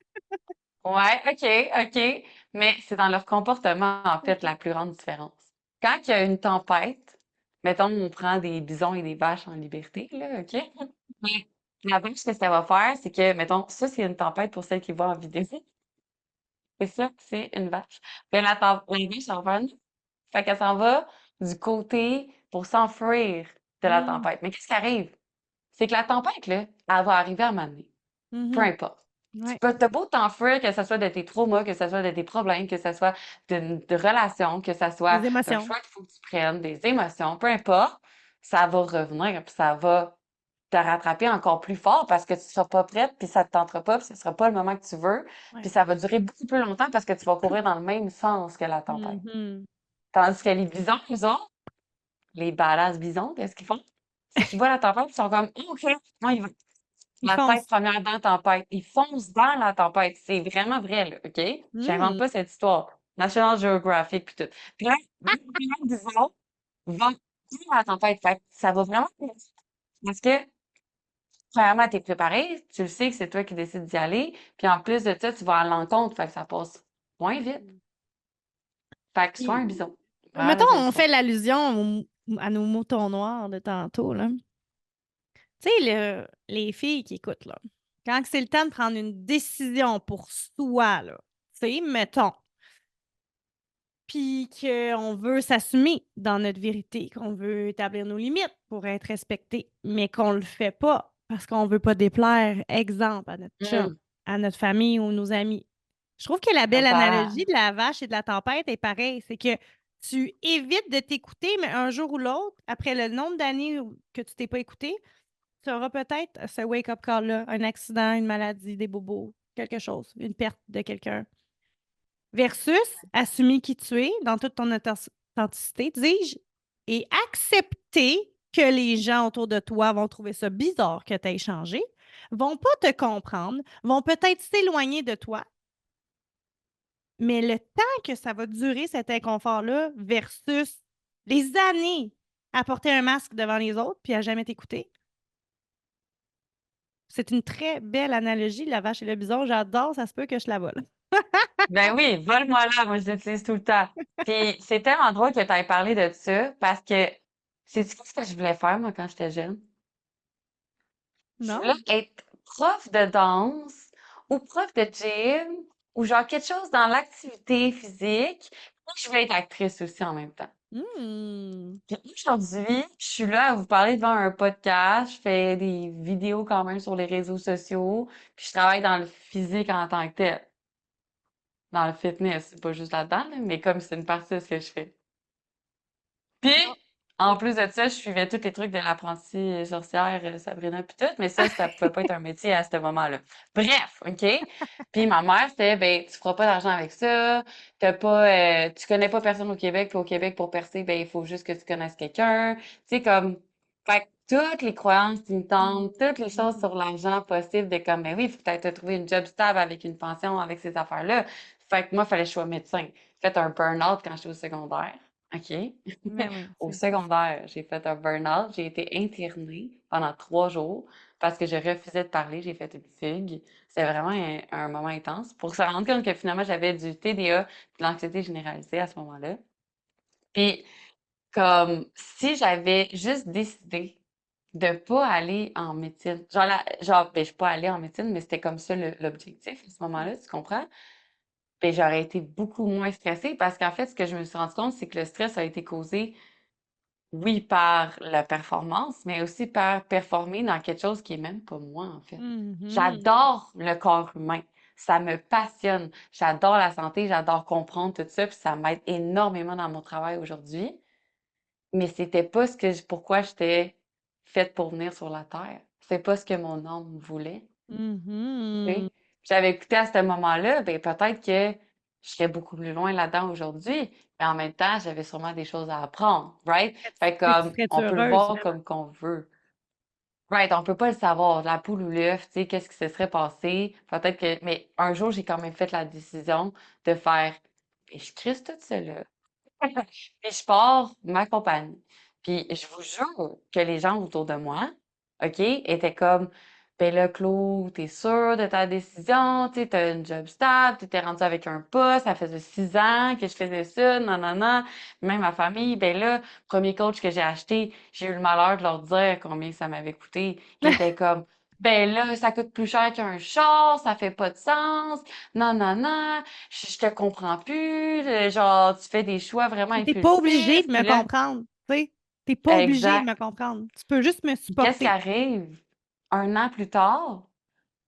Speaker 2: Ouais, OK. Mais c'est dans leur comportement, en fait,
Speaker 1: OK.
Speaker 2: la plus grande différence. Quand il y a une tempête, mettons, on prend des bisons et des vaches en liberté, là, OK? Mais la vache, ce que ça va faire, c'est que, mettons, ça, c'est une tempête pour celle qui voit en vidéo. Et ça, c'est une vache. Puis la vache, ça va faire non. Fait qu'elle s'en va du côté pour s'enfuir de la
Speaker 1: Hmm.
Speaker 2: tempête. Mais qu'est-ce qui arrive? C'est que la tempête, là, elle va arriver à un moment donné. Peu
Speaker 1: Mhm.
Speaker 2: importe.
Speaker 1: Ouais.
Speaker 2: T'as beau t'enfuir, que ce soit de tes traumas, que ce soit de tes problèmes, que ce soit de relations, que ce soit
Speaker 1: Les
Speaker 2: d'un
Speaker 1: émotions.
Speaker 2: choix qu'il faut que tu prennes, des émotions, peu importe, ça va revenir, puis ça va te rattraper encore plus fort parce que tu seras pas prête, puis ça te tentera pas, puis ce sera pas le moment que tu veux,
Speaker 1: Ouais.
Speaker 2: puis ça va durer beaucoup plus longtemps parce que tu vas courir dans le même sens que la tempête.
Speaker 1: Mhm.
Speaker 2: Tandis que les bisons, eux autres, les badass bisons, qu'est-ce qu'ils font? C'est qu'ils voient la tempête, ils sont comme, oh, OK, on y va.
Speaker 1: Ils
Speaker 2: La tête
Speaker 1: foncent.
Speaker 2: première dans la tempête. Ils foncent dans la tempête. C'est vraiment vrai, là, OK? J'invente
Speaker 1: Hmm.
Speaker 2: pas cette histoire. National Geographic puis tout. Puis là, disons, va dans la tempête. Fait que ça va vraiment vite. Parce que, premièrement, t'es préparé, tu le sais que c'est toi qui décides d'y aller, puis en plus de ça, tu vas à l'encontre, fait que ça passe moins vite. Fait que sois
Speaker 1: Puis,
Speaker 2: un bison. Voilà
Speaker 1: mettons,
Speaker 2: la seule
Speaker 1: on fait
Speaker 2: histoire.
Speaker 1: l'allusion à nos moutons noirs de tantôt, là. Tu sais, les filles qui écoutent, là. Quand c'est le temps de prendre une décision pour soi, là, tu sais, mettons, puis qu'on veut s'assumer dans notre vérité, qu'on veut établir nos limites pour être respecté, mais qu'on le fait pas parce qu'on veut pas déplaire, exemple, à notre chum,
Speaker 2: Hmm,
Speaker 1: à notre famille ou nos amis. Je trouve que la
Speaker 2: nos
Speaker 1: belle analogie
Speaker 2: parents.
Speaker 1: de la vache et de la tempête est pareille. C'est que tu évites de t'écouter, mais un jour ou l'autre, après le nombre d'années que tu t'es pas écouté, tu auras peut-être ce wake-up call-là, un accident, une maladie, des bobos, quelque chose, une perte de quelqu'un. Versus assumer qui tu es dans toute ton authenticité, dis-je, et accepter que les gens autour de toi vont trouver ça bizarre que tu aies changé, vont pas te comprendre, vont peut-être s'éloigner de toi, mais le temps que ça va durer, cet inconfort-là, versus les années à porter un masque devant les autres puis à jamais t'écouter, c'est une très belle analogie, la vache et le bison. J'adore, ça se peut que je la vole.
Speaker 2: Ben oui, vole-moi là, moi je l'utilise tout le temps. Puis c'est tellement drôle que tu aies parlé de ça parce que c'est ce que je voulais faire moi quand j'étais jeune. Je voulais
Speaker 1: Non?
Speaker 2: être prof de danse ou prof de gym ou genre quelque chose dans l'activité physique. Puis je voulais être actrice aussi en même temps.
Speaker 1: Hmm.
Speaker 2: Puis aujourd'hui, je suis là à vous parler devant un podcast, je fais des vidéos quand même sur les réseaux sociaux, puis je travaille dans le physique en tant que tel, dans le fitness, c'est pas juste là-dedans, là, mais comme c'est une partie de ce que je fais. Puis,
Speaker 1: Non.
Speaker 2: en plus de ça, je suivais tous les trucs de l'apprentie sorcière, Sabrina puis tout, mais ça pouvait pas être un métier à ce moment-là. Bref, OK? Puis ma mère, c'était, ben, tu feras pas d'argent avec ça, tu connais pas personne au Québec, puis au Québec, pour percer, ben, il faut juste que tu connaisses quelqu'un. Tu sais, comme, fait que toutes les croyances limitantes, toutes les choses
Speaker 1: Mhm.
Speaker 2: sur l'argent possibles, de comme, ben oui, il faut peut-être te trouver une job stable avec une pension, avec ces affaires-là. Fait que moi, il fallait que je sois médecin. J'ai fait un burn-out quand j'étais au secondaire. OK?
Speaker 1: Mais oui,
Speaker 2: Au
Speaker 1: c'est ça.
Speaker 2: secondaire, j'ai fait un burn-out. J'ai été internée pendant 3 jours parce que je refusais de parler. J'ai fait une fugue. C'était vraiment un moment intense pour se rendre compte que finalement, j'avais du TDA, de l'anxiété généralisée à ce moment-là. Puis, comme si j'avais juste décidé de pas aller en médecine. Ben, je suis pas allée en médecine, mais c'était comme ça l'objectif à ce moment-là, tu comprends? Ben, j'aurais été beaucoup moins stressée parce qu'en fait, ce que je me suis rendu compte, c'est que le stress a été causé, oui, par la performance, mais aussi par performer dans quelque chose qui est même pas moi, en fait.
Speaker 1: Mhm.
Speaker 2: J'adore le corps humain. Ça me passionne. J'adore la santé, j'adore comprendre tout ça, puis ça m'aide énormément dans mon travail aujourd'hui. Mais c'était pas pourquoi j'étais faite pour venir sur la Terre. C'est pas ce que mon âme voulait. Tu
Speaker 1: Mhm.
Speaker 2: sais. J'avais écouté à ce moment-là, ben peut-être que je serais beaucoup plus loin là-dedans aujourd'hui, mais en même temps, j'avais sûrement des choses à apprendre, right? Fait que
Speaker 1: Tu
Speaker 2: comme
Speaker 1: serais-tu
Speaker 2: on peut le
Speaker 1: heureuse,
Speaker 2: voir
Speaker 1: finalement?
Speaker 2: comme qu'on veut. Right, on peut pas le savoir, la poule ou l'œuf, tu sais, qu'est-ce qui se serait passé? Peut-être que, mais un jour, j'ai quand même fait la décision de faire, et je crisse tout ça là. Puis je pars ma compagnie. Puis je vous jure que les gens autour de moi, OK, étaient comme, ben là, Claude, t'es sûr de ta décision, tu sais, t'as une job stable, t'étais rendu avec un poste, ça faisait 6 ans que je faisais ça, non, non, non. Même ma famille, ben là, premier coach que j'ai acheté, j'ai eu le malheur de leur dire combien ça m'avait coûté. Ils étaient comme, ben là, ça coûte plus cher qu'un char, ça fait pas de sens, non, non, non, je te comprends plus, genre, tu fais des choix vraiment
Speaker 1: T'es pas obligé
Speaker 2: impulsifs,
Speaker 1: de
Speaker 2: puis
Speaker 1: me
Speaker 2: là,
Speaker 1: comprendre, tu sais. T'es pas obligé de me
Speaker 2: exact.
Speaker 1: comprendre. Tu peux juste me
Speaker 2: Puis qu'est-ce qui
Speaker 1: supporter.
Speaker 2: arrive? 1 an plus tard,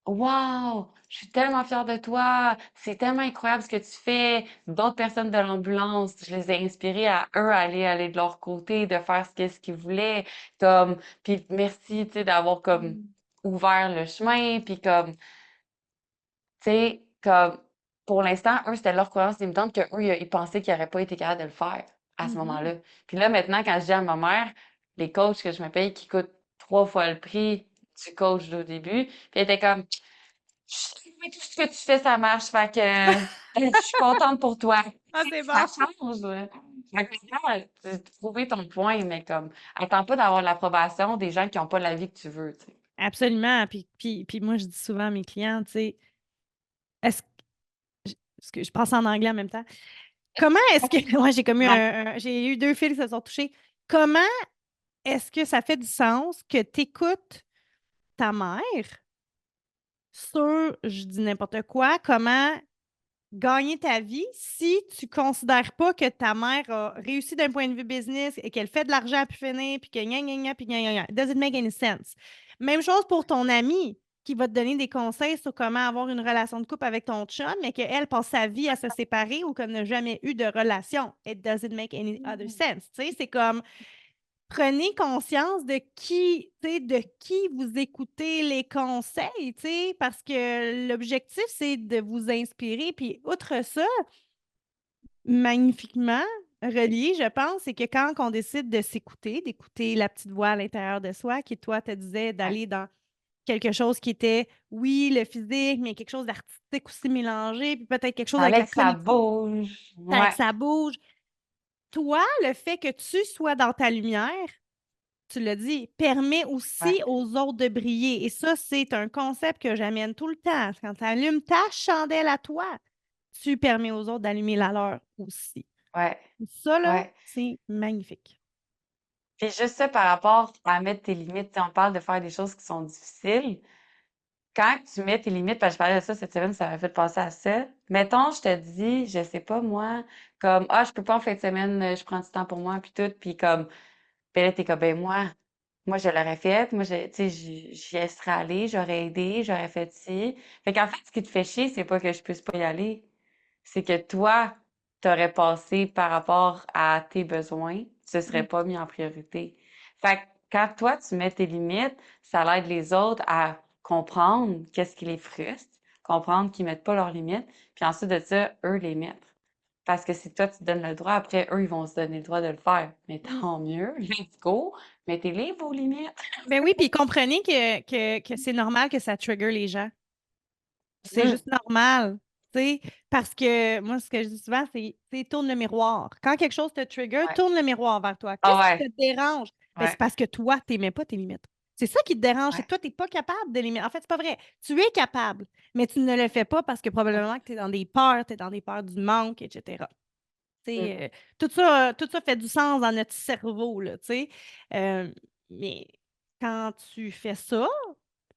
Speaker 2: wow, je suis tellement fière de toi, c'est tellement incroyable ce que tu fais. D'autres personnes de l'ambulance, je les ai inspirés à eux à aller de leur côté, de faire ce qu'ils voulaient, comme, puis merci, tu sais, d'avoir comme
Speaker 1: Mm.
Speaker 2: ouvert le chemin, puis comme, tu sais, comme, pour l'instant, eux, c'était leur croyance limitante qu'eux, ils pensaient qu'ils n'auraient pas été capables de le faire à ce
Speaker 1: Mhm.
Speaker 2: moment-là. Puis là, maintenant, quand je dis à ma mère, les coachs que je me paye qui coûtent 3 fois le prix du coach d'au début, puis elle était comme, je sais que tout ce que tu fais, ça marche, fait que je suis contente pour toi.
Speaker 1: Ah, c'est
Speaker 2: Ça
Speaker 1: bon.
Speaker 2: change, là. Fait que maintenant, tu as trouvé ton point, mais comme, attends pas d'avoir l'approbation des gens qui n'ont pas la vie que tu veux, tu sais.
Speaker 1: Absolument. Puis moi, je dis souvent à mes clients, tu sais, est-ce parce que je pense en anglais en même temps. Comment est-ce que. Ouais, j'ai comme eu
Speaker 2: Ouais.
Speaker 1: j'ai eu deux fils qui se sont touchés. Comment est-ce que ça fait du sens que tu écoutes ta mère sur, je dis n'importe quoi, comment gagner ta vie si tu considères pas que ta mère a réussi d'un point de vue business et qu'elle fait de l'argent à pu finir, puis que gna gna gna, puis gna gna gna. It doesn't make any sense. Même chose pour ton ami qui va te donner des conseils sur comment avoir une relation de couple avec ton chum, mais qu'elle passe sa vie à se séparer ou qu'elle n'a jamais eu de relation. It doesn't make any other sense. Tu sais, c'est comme prenez conscience de qui vous écoutez les conseils, tu sais, parce que l'objectif, c'est de vous inspirer. Puis, outre ça, magnifiquement relié, je pense, c'est que quand on décide de s'écouter, d'écouter la petite voix à l'intérieur de soi, qui, toi, te disait
Speaker 2: Ouais.
Speaker 1: d'aller dans quelque chose qui était, oui, le physique, mais quelque chose d'artistique aussi mélangé, puis peut-être quelque chose avec
Speaker 2: Fallait
Speaker 1: la
Speaker 2: que ça
Speaker 1: connexion,
Speaker 2: bouge.
Speaker 1: avec
Speaker 2: Ouais,
Speaker 1: ça bouge. Toi, le fait que tu sois dans ta lumière, tu l'as dit, permet
Speaker 2: ouais,
Speaker 1: aussi aux autres de briller. Et ça, c'est un concept que j'amène tout le temps. Quand tu allumes ta chandelle à toi, tu permets aux autres d'allumer la leur aussi.
Speaker 2: ouais,
Speaker 1: Ça, là,
Speaker 2: ouais.
Speaker 1: c'est magnifique.
Speaker 2: Puis juste ça par rapport à mettre tes limites, tu sais, on parle de faire des choses qui sont difficiles. Quand tu mets tes limites, parce que je parlais de ça cette semaine, ça m'a fait penser à ça. Mettons, je te dis, je sais pas moi, comme ah, je peux pas en fin de semaine, je prends du temps pour moi puis tout, puis comme ben là t'es comme ben moi je l'aurais fait, moi tu sais j'y serais allée, j'aurais aidé, j'aurais fait ci. Fait qu'en fait, ce qui te fait chier, c'est pas que je puisse pas y aller, c'est que toi, t'aurais passé par rapport à tes besoins, ce serait
Speaker 1: Mm.
Speaker 2: pas mis en priorité. Fait que quand toi, tu mets tes limites, ça aide les autres à comprendre qu'est-ce qui les frustre, comprendre qu'ils mettent pas leurs limites, puis ensuite de ça, eux les mettre. Parce que si toi, tu te donnes le droit, après, eux, ils vont se donner le droit de le faire. Mais
Speaker 1: Mm.
Speaker 2: tant mieux, let's go, mettez-les vos limites.
Speaker 1: Ben oui, puis comprenez que c'est normal que ça trigger les gens. C'est
Speaker 2: Mhm.
Speaker 1: juste normal. Tu sais, parce que moi, ce que je dis souvent, c'est tourne le miroir. Quand quelque chose te trigger,
Speaker 2: Ouais.
Speaker 1: tourne le miroir vers toi.
Speaker 2: Ah
Speaker 1: Qu'est-ce qui te
Speaker 2: ouais.
Speaker 1: dérange? Ben, c'est
Speaker 2: Ouais.
Speaker 1: parce que toi, tu n'aimais pas tes limites. C'est ça qui te dérange, c'est
Speaker 2: Ouais.
Speaker 1: que toi, tu n'es pas capable de les mettre. En fait, c'est pas vrai. Tu es capable, mais tu ne le fais pas parce que probablement que tu es dans des peurs, tu es dans des peurs du manque, etc. Tu
Speaker 2: Mhm.
Speaker 1: sais, tout ça fait du sens dans notre cerveau, là, tu sais. Euh, mais quand tu fais ça,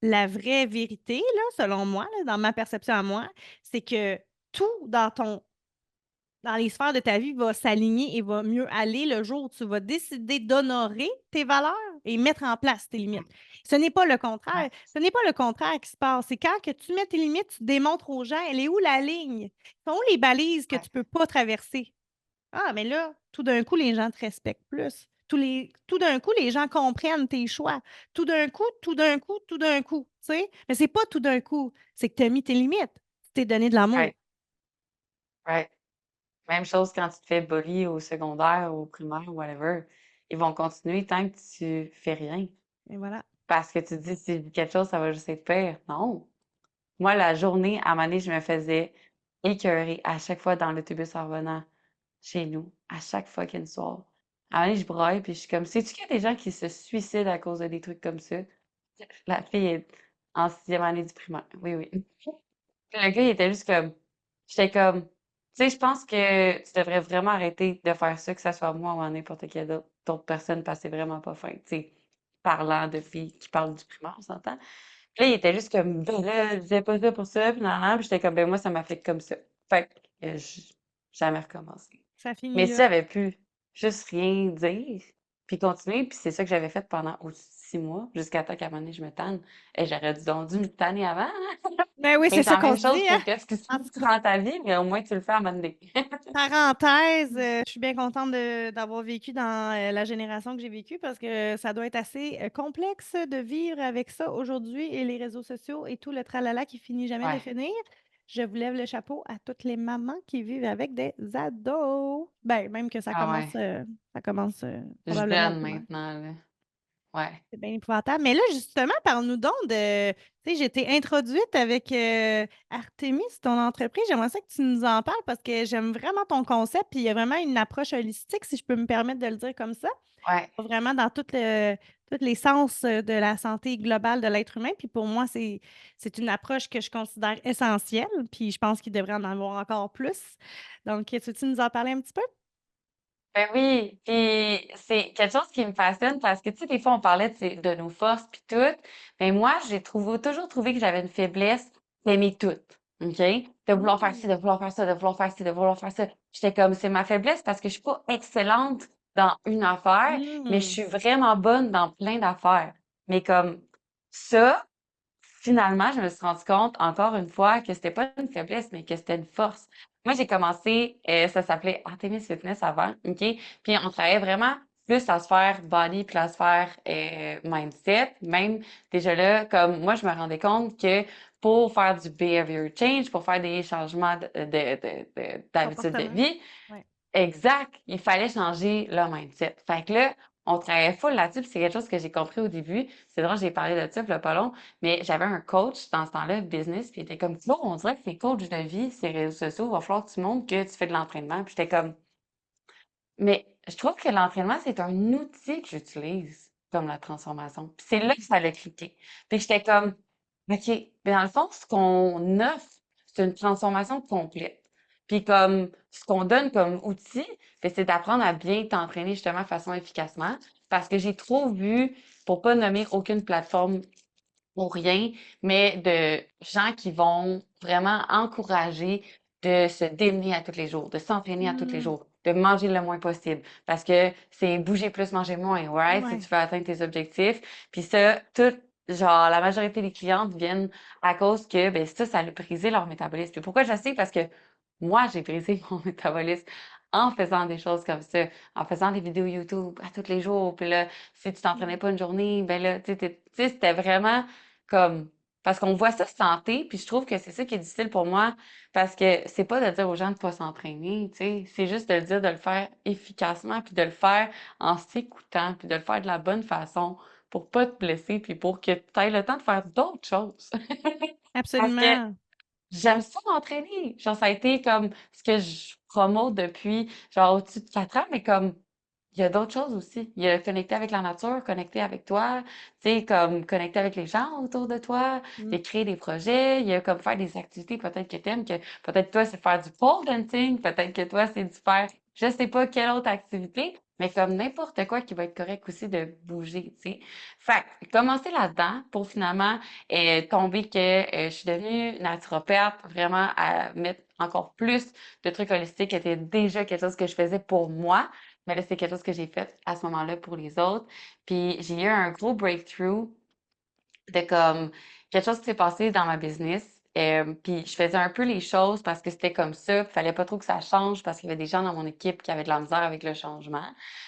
Speaker 1: la vraie vérité, là, selon moi, là, dans ma perception à moi, c'est que tout dans les sphères de ta vie va s'aligner et va mieux aller le jour où tu vas décider d'honorer tes valeurs et mettre en place tes limites. Ce n'est pas le contraire.
Speaker 2: Ouais.
Speaker 1: Ce n'est pas le contraire qui se passe. C'est quand que tu mets tes limites, tu démontres aux gens, elle est où la ligne? Sont où les balises que
Speaker 2: Ouais.
Speaker 1: tu ne peux pas traverser? Ah, mais là, tout d'un coup, les gens te respectent plus. Tout d'un coup, les gens comprennent tes choix. Tout d'un coup, tout d'un coup, tu sais. Mais c'est pas tout d'un coup, c'est que tu as mis tes limites. Tu t'es donné de l'amour.
Speaker 2: Ouais. Ouais. Même chose quand tu te fais bully au secondaire, au primaire, whatever. Ils vont continuer tant que tu fais rien.
Speaker 1: Et voilà.
Speaker 2: Parce que tu te dis, si quelque chose, ça va juste être pire. Non. Moi, la journée, à un moment donné, je me faisais écœurer à chaque fois dans l'autobus en revenant chez nous, à chaque fucking soir. À un moment donné, je braille, puis je suis comme, sais-tu qu'il y a des gens qui se suicident à cause de des trucs comme ça? La fille est en sixième année du primaire. Oui, oui. Puis le gars, il était juste comme, j'étais comme, tu sais, je pense que tu devrais vraiment arrêter de faire ça, que ça soit moi ou n'importe quelle d'autre personne, parce que c'est vraiment pas fin, tu sais, parlant de filles qui parlent du primaire, on s'entend? Puis là, il était juste comme, ben là, je disais pas ça pour ça, puis nan, nan, puis j'étais comme, ben moi, ça m'a fait comme ça. Fait que jamais recommencé.
Speaker 1: Ça finit
Speaker 2: Mais si
Speaker 1: là.
Speaker 2: j'avais pu juste rien dire, puis continuer, puis c'est ça que j'avais fait pendant aussi 6 mois, jusqu'à temps qu'à un moment donné, je me tanne. Et j'aurais dû me tanner avant, hein?
Speaker 1: Ben oui,
Speaker 2: Mais
Speaker 1: c'est
Speaker 2: c'est
Speaker 1: ça
Speaker 2: la
Speaker 1: qu'on
Speaker 2: même
Speaker 1: se dit,
Speaker 2: chose
Speaker 1: hein?
Speaker 2: pour qu'est-ce que
Speaker 1: En
Speaker 2: tu
Speaker 1: tout cas,
Speaker 2: prends ta vie, mais au moins tu le fais à un moment donné.
Speaker 1: parenthèse, je suis bien contente d'avoir vécu dans la génération que j'ai vécue parce que ça doit être assez complexe de vivre avec ça aujourd'hui et les réseaux sociaux et tout le tralala qui finit jamais de
Speaker 2: Ouais.
Speaker 1: finir. Je vous lève le chapeau à toutes les mamans qui vivent avec des ados. Ben, même que
Speaker 2: Ah ouais.
Speaker 1: ça commence probablement au
Speaker 2: Jeune
Speaker 1: primaire.
Speaker 2: maintenant, là. Ouais.
Speaker 1: C'est bien épouvantable. Mais là, justement, parle-nous donc de. Tu sais, j'ai été introduite avec Artemis, ton entreprise. J'aimerais ça que tu nous en parles parce que j'aime vraiment ton concept. Puis il y a vraiment une approche holistique, si je peux me permettre de le dire comme ça.
Speaker 2: Ouais.
Speaker 1: Vraiment dans tous les sens de la santé globale de l'être humain. Puis pour moi, c'est une approche que je considère essentielle. Puis je pense qu'il devrait en avoir encore plus. Donc, peux-tu nous en parler un petit peu?
Speaker 2: Ben oui, puis c'est quelque chose qui me fascine parce que, tu sais, des fois, on parlait de nos forces puis tout, mais moi, toujours trouvé que j'avais une faiblesse d'aimer tout, OK? De vouloir faire
Speaker 1: Mm.
Speaker 2: ci, de vouloir faire ça, de vouloir faire ci, de vouloir faire ça. J'étais comme, c'est ma faiblesse parce que je suis pas excellente dans une affaire, mais je
Speaker 1: Mm.
Speaker 2: suis vraiment bonne dans plein d'affaires. Mais comme ça, finalement, je me suis rendu compte, encore une fois, que c'était pas une faiblesse, mais que c'était une force. Moi, j'ai commencé, ça s'appelait Artemis Fitness avant, OK? Puis on travaillait vraiment plus la sphère body puis la sphère mindset. Même déjà là, comme moi, je me rendais compte que pour faire du behavior change, pour faire des changements d'habitude de
Speaker 1: Comportement.
Speaker 2: vie,
Speaker 1: Ouais.
Speaker 2: exact. Il fallait changer le mindset. Fait que là, on travaillait full là-dessus, puis c'est quelque chose que j'ai compris au début. C'est drôle, j'ai parlé de ça, puis là, pas long, mais j'avais un coach dans ce temps-là, business, puis il était comme, Flo, on dirait que tes coachs de vie, ces réseaux sociaux, il va falloir que tu montres que tu fais de l'entraînement. Puis j'étais comme, mais je trouve que l'entraînement, c'est un outil que j'utilise comme la transformation. Puis c'est là que ça l'a cliqué. Puis j'étais comme, OK, mais dans le fond, ce qu'on offre, c'est une transformation complète. Puis comme ce qu'on donne comme outil, ben, c'est d'apprendre à bien t'entraîner justement de façon efficacement. Parce que j'ai trop vu, pour pas nommer aucune plateforme ou rien, mais de gens qui vont vraiment encourager de se démener à tous les jours, de s'entraîner à tous les
Speaker 1: Mm.
Speaker 2: jours, de manger le moins possible. Parce que c'est bouger plus, manger moins, right? Si
Speaker 1: Ouais.
Speaker 2: tu veux atteindre tes objectifs. Puis ça, tout, genre, la majorité des clientes viennent à cause que, ben, ça a brisé leur métabolisme. Puis pourquoi je sais? Parce que moi, j'ai brisé mon métabolisme en faisant des choses comme ça, en faisant des vidéos YouTube à tous les jours. Puis là, si tu t'entraînais
Speaker 1: Mm.
Speaker 2: pas une journée, ben là, tu sais, c'était vraiment comme parce qu'on voit ça santé, puis je trouve que c'est ça qui est difficile pour moi, parce que c'est pas de dire aux gens de pas s'entraîner, tu sais, c'est juste de le dire de le faire efficacement, puis de le faire en s'écoutant, puis de le faire de la bonne façon pour pas te blesser, puis pour que tu aies le temps de faire d'autres choses. Parce que
Speaker 1: Absolument.
Speaker 2: j'aime ça m'entraîner. Genre, ça a été comme ce que je promote depuis genre au-dessus de 4 ans, mais comme il y a d'autres choses aussi. Il y a connecter avec la nature, connecter avec toi, tu sais, comme connecter avec les gens autour de toi,
Speaker 1: Mm.
Speaker 2: de créer des projets, il y a comme faire des activités peut-être que t'aimes, que peut-être toi c'est faire du pole dancing, peut-être que toi c'est du faire je sais pas quelle autre activité, mais comme n'importe quoi qui va être correct aussi de bouger, tu sais. Fait que commencer là-dedans pour finalement tomber que je suis devenue naturopathe, vraiment à mettre encore plus de trucs holistiques qui étaient déjà quelque chose que je faisais pour moi. Mais là, c'est quelque chose que j'ai fait à ce moment-là pour les autres. Puis j'ai eu un gros breakthrough de comme quelque chose qui s'est passé dans ma business. Puis je faisais un peu les choses parce que c'était comme ça. Il fallait pas trop que ça change parce qu'il y avait des gens dans mon équipe qui avaient de la misère avec le changement.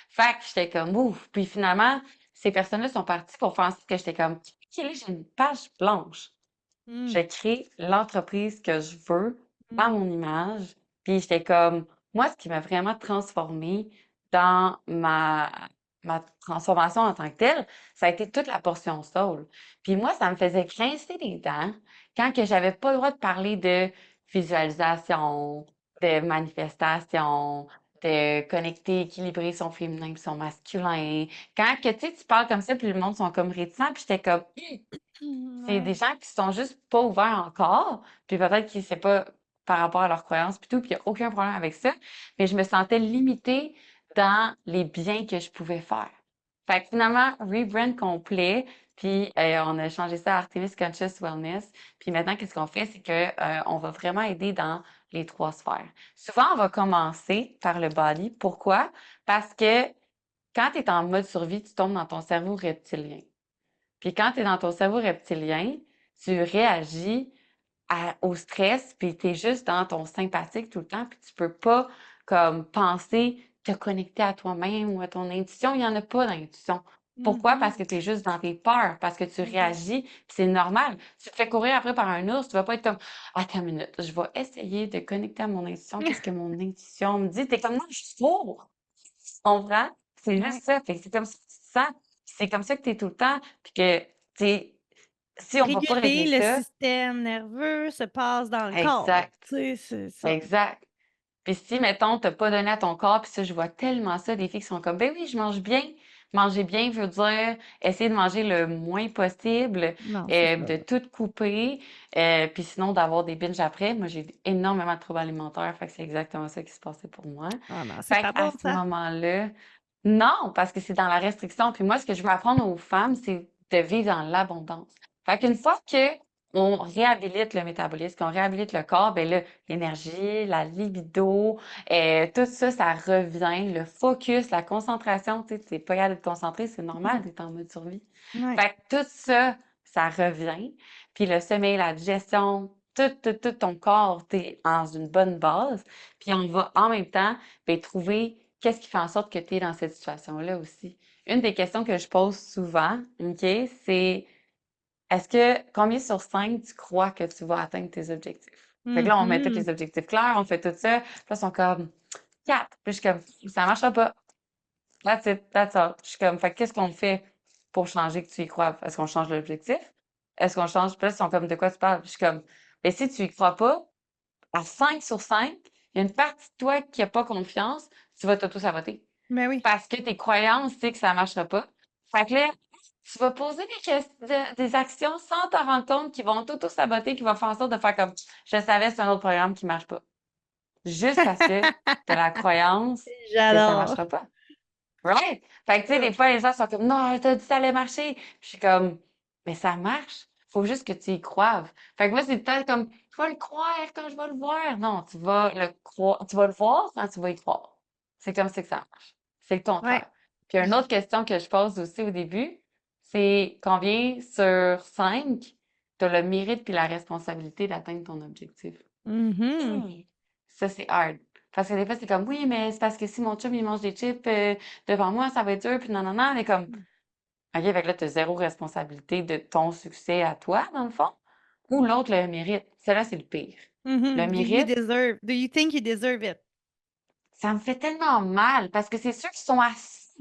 Speaker 2: Fait que j'étais comme ouf. Puis finalement, ces personnes-là sont parties pour faire en sorte que j'étais comme, OK, là, j'ai une page blanche.
Speaker 1: Mm.
Speaker 2: Je crée l'entreprise que je veux
Speaker 1: Mm.
Speaker 2: à mon image. Puis j'étais comme, moi, ce qui m'a vraiment transformée dans ma transformation en tant que telle, ça a été toute la portion soul. Puis moi, ça me faisait grincer les dents quand que j'avais pas le droit de parler de visualisation, de manifestation, de connecter, équilibrer son féminin puis son masculin. Quand que, tu sais, tu parles comme ça, puis le monde sont comme réticents, puis j'étais comme,
Speaker 1: Mm.
Speaker 2: c'est des
Speaker 1: Ouais.
Speaker 2: gens qui sont juste pas ouverts encore, puis peut-être qu'ils c'est pas par rapport à leurs croyances puis tout, puis il y a aucun problème avec ça, mais je me sentais limitée dans les biens que je pouvais faire. Fait que finalement, rebrand complet, puis on a changé ça à Artemis Conscious Wellness. Puis maintenant, qu'est-ce qu'on fait? C'est que on va vraiment aider dans les 3 sphères. Souvent, on va commencer par le body. Pourquoi? Parce que quand tu es en mode survie, tu tombes dans ton cerveau reptilien. Puis quand tu es dans ton cerveau reptilien, tu réagis au stress, puis tu es juste dans ton sympathique tout le temps, puis tu peux pas comme penser te connecter à toi-même ou à ton intuition. Il n'y en a pas d'intuition. Pourquoi? Parce
Speaker 1: Mhm.
Speaker 2: que tu es juste dans tes peurs, parce que tu
Speaker 1: Exact.
Speaker 2: réagis, puis c'est normal. Tu te fais courir après par un ours, tu vas pas être comme attends une minute, je vais essayer de connecter à mon intuition. Qu'est-ce que mon intuition me dit? T'es comme non, je suis sourd. Tu comprends? C'est
Speaker 1: Ouais.
Speaker 2: juste ça. Fait que c'est comme ça que tu te sens. C'est comme ça que tu es tout le temps. Puis que, tu sais, si on va pas régler
Speaker 1: Réguler le
Speaker 2: ça,
Speaker 1: système nerveux se passe dans le corps.
Speaker 2: exact,
Speaker 1: Tu sais, c'est ça.
Speaker 2: exact. Puis si, mettons, t'as pas donné à ton corps, puis ça, je vois tellement ça, des filles qui sont comme, ben oui, je mange bien. Manger bien veut dire essayer de manger le moins possible,
Speaker 1: Non, c'est ça.
Speaker 2: de tout couper, puis sinon d'avoir des binges après. Moi, j'ai énormément de troubles alimentaires, fait que c'est exactement ça qui se passait pour moi.
Speaker 1: Ah non, c'est
Speaker 2: Fait
Speaker 1: pas
Speaker 2: qu'à
Speaker 1: bon,
Speaker 2: ce
Speaker 1: ça.
Speaker 2: moment-là, non, parce que c'est dans la restriction. Puis moi, ce que je veux apprendre aux femmes, c'est de vivre dans l'abondance. Fait qu'une fois que on réhabilite le métabolisme, qu'on réhabilite le corps, ben là, l'énergie, la libido, tout ça, ça revient. Le focus, la concentration, tu sais, t'es pas capable de te concentrer, c'est normal,
Speaker 1: Mhm.
Speaker 2: t'es en mode survie.
Speaker 1: Ouais.
Speaker 2: Fait que tout ça, ça revient. Puis le sommeil, la digestion, tout ton corps, t'es dans une bonne base. Puis on va en même temps, ben, trouver qu'est-ce qui fait en sorte que tu es dans cette situation-là aussi. Une des questions que je pose souvent, OK, c'est est-ce que combien sur 5 tu crois que tu vas atteindre tes objectifs? Fait que là, on met tous
Speaker 1: Mhm.
Speaker 2: les objectifs clairs, on fait tout ça. Puis là, ils sont comme 4. Puis je suis comme ça marchera pas. That's it, that's all. Je suis comme fait que qu'est-ce qu'on fait pour changer que tu y crois? Est-ce qu'on change l'objectif? Est-ce qu'on change? Puis là, ils sont comme de quoi tu parles? Puis je suis comme ben si tu y crois pas, à 5 sur 5, il y a une partie de toi qui a pas confiance, tu vas t'auto-saboter.
Speaker 1: Ben oui.
Speaker 2: Parce que tes croyances, c'est que ça marchera pas. Fait que là, tu vas poser des actions sans te rendre compte qui vont t'auto-saboter, qui vont faire en sorte de faire comme je savais, c'est un autre programme qui marche pas. Juste parce que tu as la croyance que ça
Speaker 1: J'adore.
Speaker 2: marchera pas. Right? Fait que, tu sais, des fois, les gens sont comme, non, t'as dit que ça allait marcher. Puis je suis comme, mais ça marche. Faut juste que tu y croives. Fait que moi, c'est peut-être comme, je vais le croire quand je vais le voir. Non, tu vas le croire, tu vas le voir quand tu vas y croire. C'est comme ça que ça marche. C'est le
Speaker 1: Ouais.
Speaker 2: contraire. Puis une autre question que je pose aussi au début, c'est combien sur 5 tu as le mérite puis la responsabilité d'atteindre ton objectif?
Speaker 1: Mhm.
Speaker 2: Hey! Ça, c'est hard. Parce que des fois, c'est comme, oui, mais c'est parce que si mon chum, il mange des chips devant moi, ça va être dur, puis non, non, non. Mais comme, OK, fait que là, tu as zéro responsabilité de ton succès à toi, dans le fond. Ou l'autre le mérite. Celle-là, c'est le pire. Le
Speaker 1: Mhm.
Speaker 2: mérite,
Speaker 1: Do you think you deserve it?
Speaker 2: ça me fait tellement mal parce que c'est ceux qui sont assis.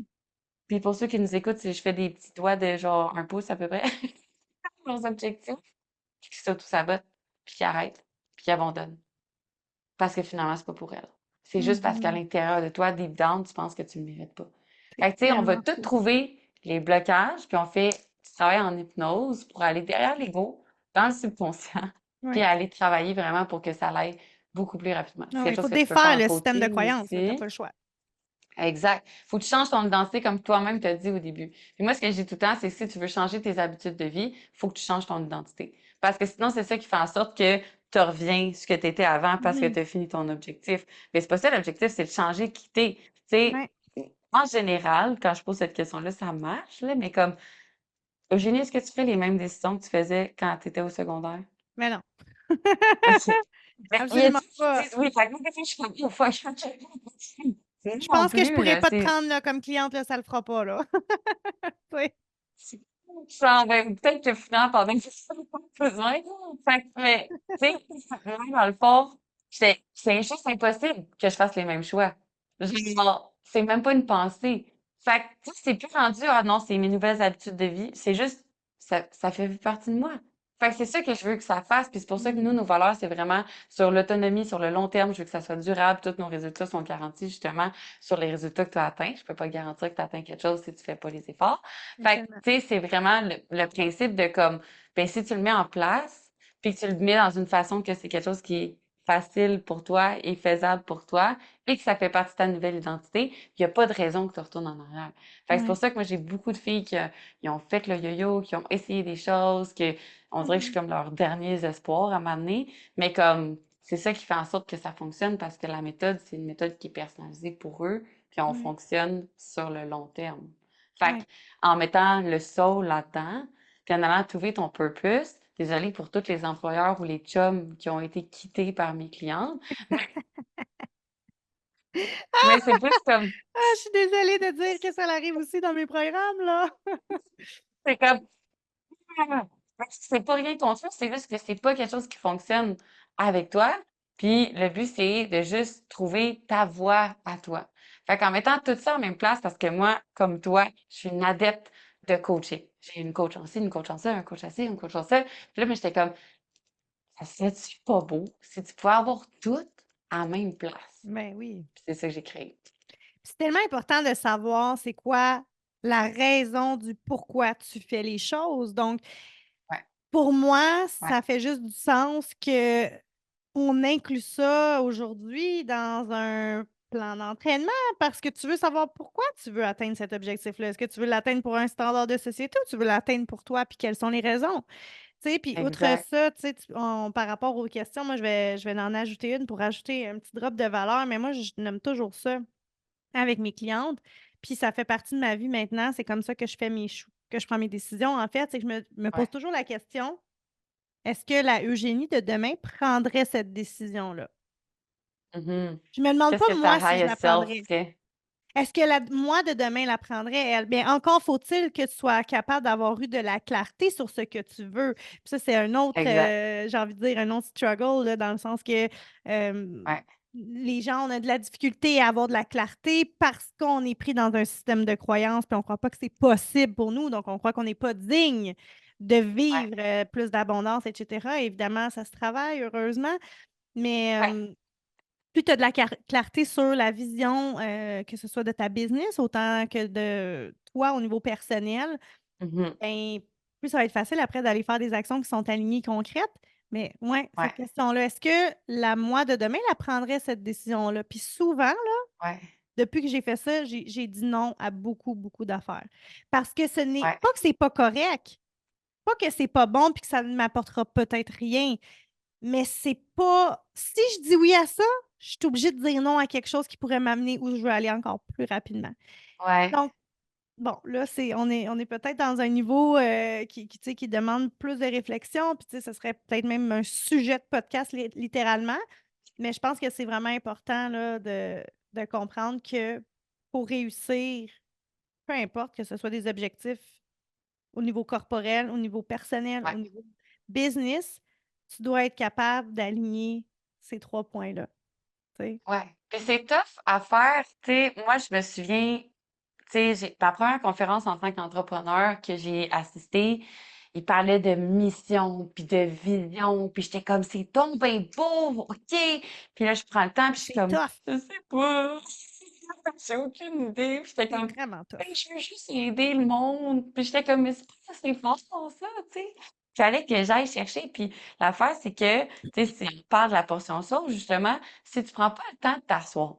Speaker 2: Puis pour ceux qui nous écoutent, si je fais des petits doigts de genre un pouce à peu près, leurs objectifs, puis qui s'auto-sabotent, puis qui arrêtent, puis qui abandonnent. Parce que finalement, c'est pas pour elle. C'est juste parce qu'à
Speaker 1: Mhm.
Speaker 2: l'intérieur de toi, deep down, tu penses que tu le mérites pas.
Speaker 1: C'est
Speaker 2: Fait que, tu sais, on va
Speaker 1: tellement
Speaker 2: tout
Speaker 1: fou.
Speaker 2: trouver les blocages, puis on fait du travail en hypnose pour aller derrière l'ego, dans le subconscient, puis
Speaker 1: Ouais.
Speaker 2: aller travailler vraiment pour que ça aille beaucoup plus rapidement.
Speaker 1: Ah
Speaker 2: C'est
Speaker 1: ouais,
Speaker 2: quelque
Speaker 1: il faut
Speaker 2: chose que tu peux faire
Speaker 1: défaire
Speaker 2: en
Speaker 1: le système de
Speaker 2: coaching
Speaker 1: croyance, là. T'as pas
Speaker 2: aussi.
Speaker 1: le choix.
Speaker 2: Exact. Faut que tu changes ton identité comme toi-même t'as dit au début. Puis moi, ce que je dis tout le temps, c'est que si tu veux changer tes habitudes de vie, faut que tu changes ton identité. Parce que sinon, c'est ça qui fait en sorte que tu reviens ce que tu étais avant parce que
Speaker 1: Mhm.
Speaker 2: tu as fini ton objectif. Mais c'est pas ça l'objectif, c'est de changer qui t'es. Tu sais,
Speaker 1: Ouais.
Speaker 2: en général, quand je pose cette question-là, ça marche, là, mais comme, Eugénie, est-ce que tu fais les mêmes décisions que tu faisais quand tu étais au secondaire?
Speaker 1: Mais non.
Speaker 2: OK. Mais il y a
Speaker 1: Absolument
Speaker 2: qui
Speaker 1: pas.
Speaker 2: disent oui, fait que moi, des fois, je suis comme, oh, faut changer.
Speaker 1: Je
Speaker 2: Non
Speaker 1: pense que je
Speaker 2: plus,
Speaker 1: pourrais
Speaker 2: là,
Speaker 1: pas te
Speaker 2: c'est
Speaker 1: prendre là, comme cliente, là, ça le fera pas, là. Oui.
Speaker 2: c'est genre, ben, peut-être que finalement, pendant que ça pas besoin. Fait que, mais, tu sais, moi, dans le fond, c'est juste impossible que je fasse les mêmes choix. Genre, c'est même pas une pensée. Fait que, tu sais, c'est plus rendu, ah non, c'est mes nouvelles habitudes de vie. C'est juste, ça fait partie de moi. Fait que c'est ça que je veux que ça fasse. Puis c'est pour ça que nous,
Speaker 1: Mhm.
Speaker 2: nos valeurs, c'est vraiment sur l'autonomie, sur le long terme. Je veux que ça soit durable. Tous nos résultats sont garantis, justement, sur les résultats que tu as atteints. Je peux pas garantir que tu atteins quelque chose si tu fais pas les efforts. Fait que,
Speaker 1: Absolument.
Speaker 2: tu sais, c'est vraiment le principe de comme, ben, si tu le mets en place, puis que tu le mets dans une façon que c'est quelque chose qui est facile pour toi et faisable pour toi, et que ça fait partie de ta nouvelle identité, il n'y a pas de raison que tu retournes en arrière. Fait que c'est pour
Speaker 1: Ouais.
Speaker 2: ça que moi, j'ai beaucoup de filles qui ils ont fait le yo-yo, qui ont essayé des choses, que on dirait que je suis
Speaker 1: Mhm.
Speaker 2: comme leurs derniers espoirs à m'amener, mais comme, c'est ça qui fait en sorte que ça fonctionne parce que la méthode, c'est une méthode qui est personnalisée pour eux, puis on
Speaker 1: Ouais.
Speaker 2: fonctionne sur le long terme. Fait que
Speaker 1: Ouais.
Speaker 2: en mettant le soul là-dedans, puis en allant trouver ton purpose. Désolée pour tous les employeurs ou les chums qui ont été quittés par mes clientes, mais c'est plus comme,
Speaker 1: Ah, je suis désolée de dire que ça arrive aussi dans mes programmes, là.
Speaker 2: c'est comme, c'est pas rien contre eux, c'est juste que c'est pas quelque chose qui fonctionne avec toi. Puis le but, c'est de juste trouver ta voie à toi. Fait qu'en mettant tout ça en même place, parce que moi, comme toi, je suis une adepte de coaching. J'ai une coach en ci, une coach en ça, un coach en ci, une coach en ça. Puis là, mais j'étais comme, ça serait-tu pas beau si tu pouvais avoir tout en même place?
Speaker 1: Ben oui.
Speaker 2: Puis c'est ça que j'ai créé.
Speaker 1: C'est tellement important de savoir c'est quoi la raison du pourquoi tu fais les choses. Donc,
Speaker 2: Ouais,
Speaker 1: pour moi,
Speaker 2: ouais,
Speaker 1: ça fait juste du sens que on inclut ça aujourd'hui dans un plan d'entraînement parce que tu veux savoir pourquoi tu veux atteindre cet objectif-là. Est-ce que tu veux l'atteindre pour un standard de société ou tu veux l'atteindre pour toi, puis quelles sont les raisons? Tu sais, puis outre
Speaker 2: Exact.
Speaker 1: ça, tu sais, par rapport aux questions, moi, je vais en ajouter une pour ajouter un petit drop de valeur, mais moi, je nomme toujours ça avec mes clientes. Puis ça fait partie de ma vie maintenant. C'est comme ça que je fais que je prends mes décisions. En fait, c'est que je me pose
Speaker 2: Ouais.
Speaker 1: toujours la question, est-ce que la Eugénie de demain prendrait cette décision-là?
Speaker 2: Mhm.
Speaker 1: Je me demande
Speaker 2: Qu'est-ce
Speaker 1: pas
Speaker 2: que ta
Speaker 1: moi si je
Speaker 2: higher
Speaker 1: la
Speaker 2: self
Speaker 1: prendrais.
Speaker 2: ferait?
Speaker 1: Est-ce que moi de demain la prendrais, elle? Bien, encore faut-il que tu sois capable d'avoir eu de la clarté sur ce que tu veux. Puis ça, c'est un autre,
Speaker 2: Exact.
Speaker 1: j'ai envie de dire, un autre struggle, là, dans le sens que
Speaker 2: Ouais.
Speaker 1: les gens, on a de la difficulté à avoir de la clarté parce qu'on est pris dans un système de croyance, puis on ne croit pas que c'est possible pour nous, donc on croit qu'on n'est pas digne de
Speaker 2: Ouais.
Speaker 1: vivre plus d'abondance, etc. Évidemment, ça se travaille, heureusement, mais
Speaker 2: Ouais.
Speaker 1: plus tu as de la clarté sur la vision, que ce soit de ta business autant que de toi au niveau personnel,
Speaker 2: Mhm.
Speaker 1: ben, plus ça va être facile après d'aller faire des actions qui sont alignées, concrètes. Mais ouais,
Speaker 2: Ouais.
Speaker 1: cette question-là, est-ce que la moi de demain la prendrait cette décision-là? Puis souvent, là,
Speaker 2: Ouais.
Speaker 1: depuis que j'ai fait ça, j'ai dit non à beaucoup, beaucoup d'affaires. Parce que ce n'est
Speaker 2: Ouais.
Speaker 1: pas que c'est pas correct, pas que c'est pas bon puis que ça ne m'apportera peut-être rien, mais c'est pas. Si je dis oui à ça, je suis obligée de dire non à quelque chose qui pourrait m'amener où je veux aller encore plus rapidement.
Speaker 2: Ouais.
Speaker 1: Donc, bon, là, on est peut-être dans un niveau tu sais, qui demande plus de réflexion, puis tu sais, ce serait peut-être même un sujet de podcast littéralement, mais je pense que c'est vraiment important là, de comprendre que pour réussir, peu importe que ce soit des objectifs au niveau corporel, au niveau personnel,
Speaker 2: Ouais.
Speaker 1: au niveau business, tu dois être capable d'aligner ces 3 points-là, tu sais.
Speaker 2: Ouais. Puis c'est tough à faire. Tu sais, moi, je me souviens, tu sais, ma première conférence en tant qu'entrepreneur que j'ai assistée, il parlait de mission, puis de vision, puis j'étais comme, c'est donc bien beau, OK? Puis là, je prends le temps, puis je suis
Speaker 1: C'est
Speaker 2: comme,
Speaker 1: tough,
Speaker 2: je sais pas, j'ai aucune idée. Puis j'étais
Speaker 1: c'est
Speaker 2: comme,
Speaker 1: vraiment
Speaker 2: ben,
Speaker 1: tough.
Speaker 2: je veux juste aider le monde. Puis j'étais comme, mais c'est pas c'est fort, ça, tu sais. Fallait que j'aille chercher. Puis l'affaire, c'est que, tu sais, si on parle de la portion sauce, justement, si tu prends pas le temps de t'asseoir,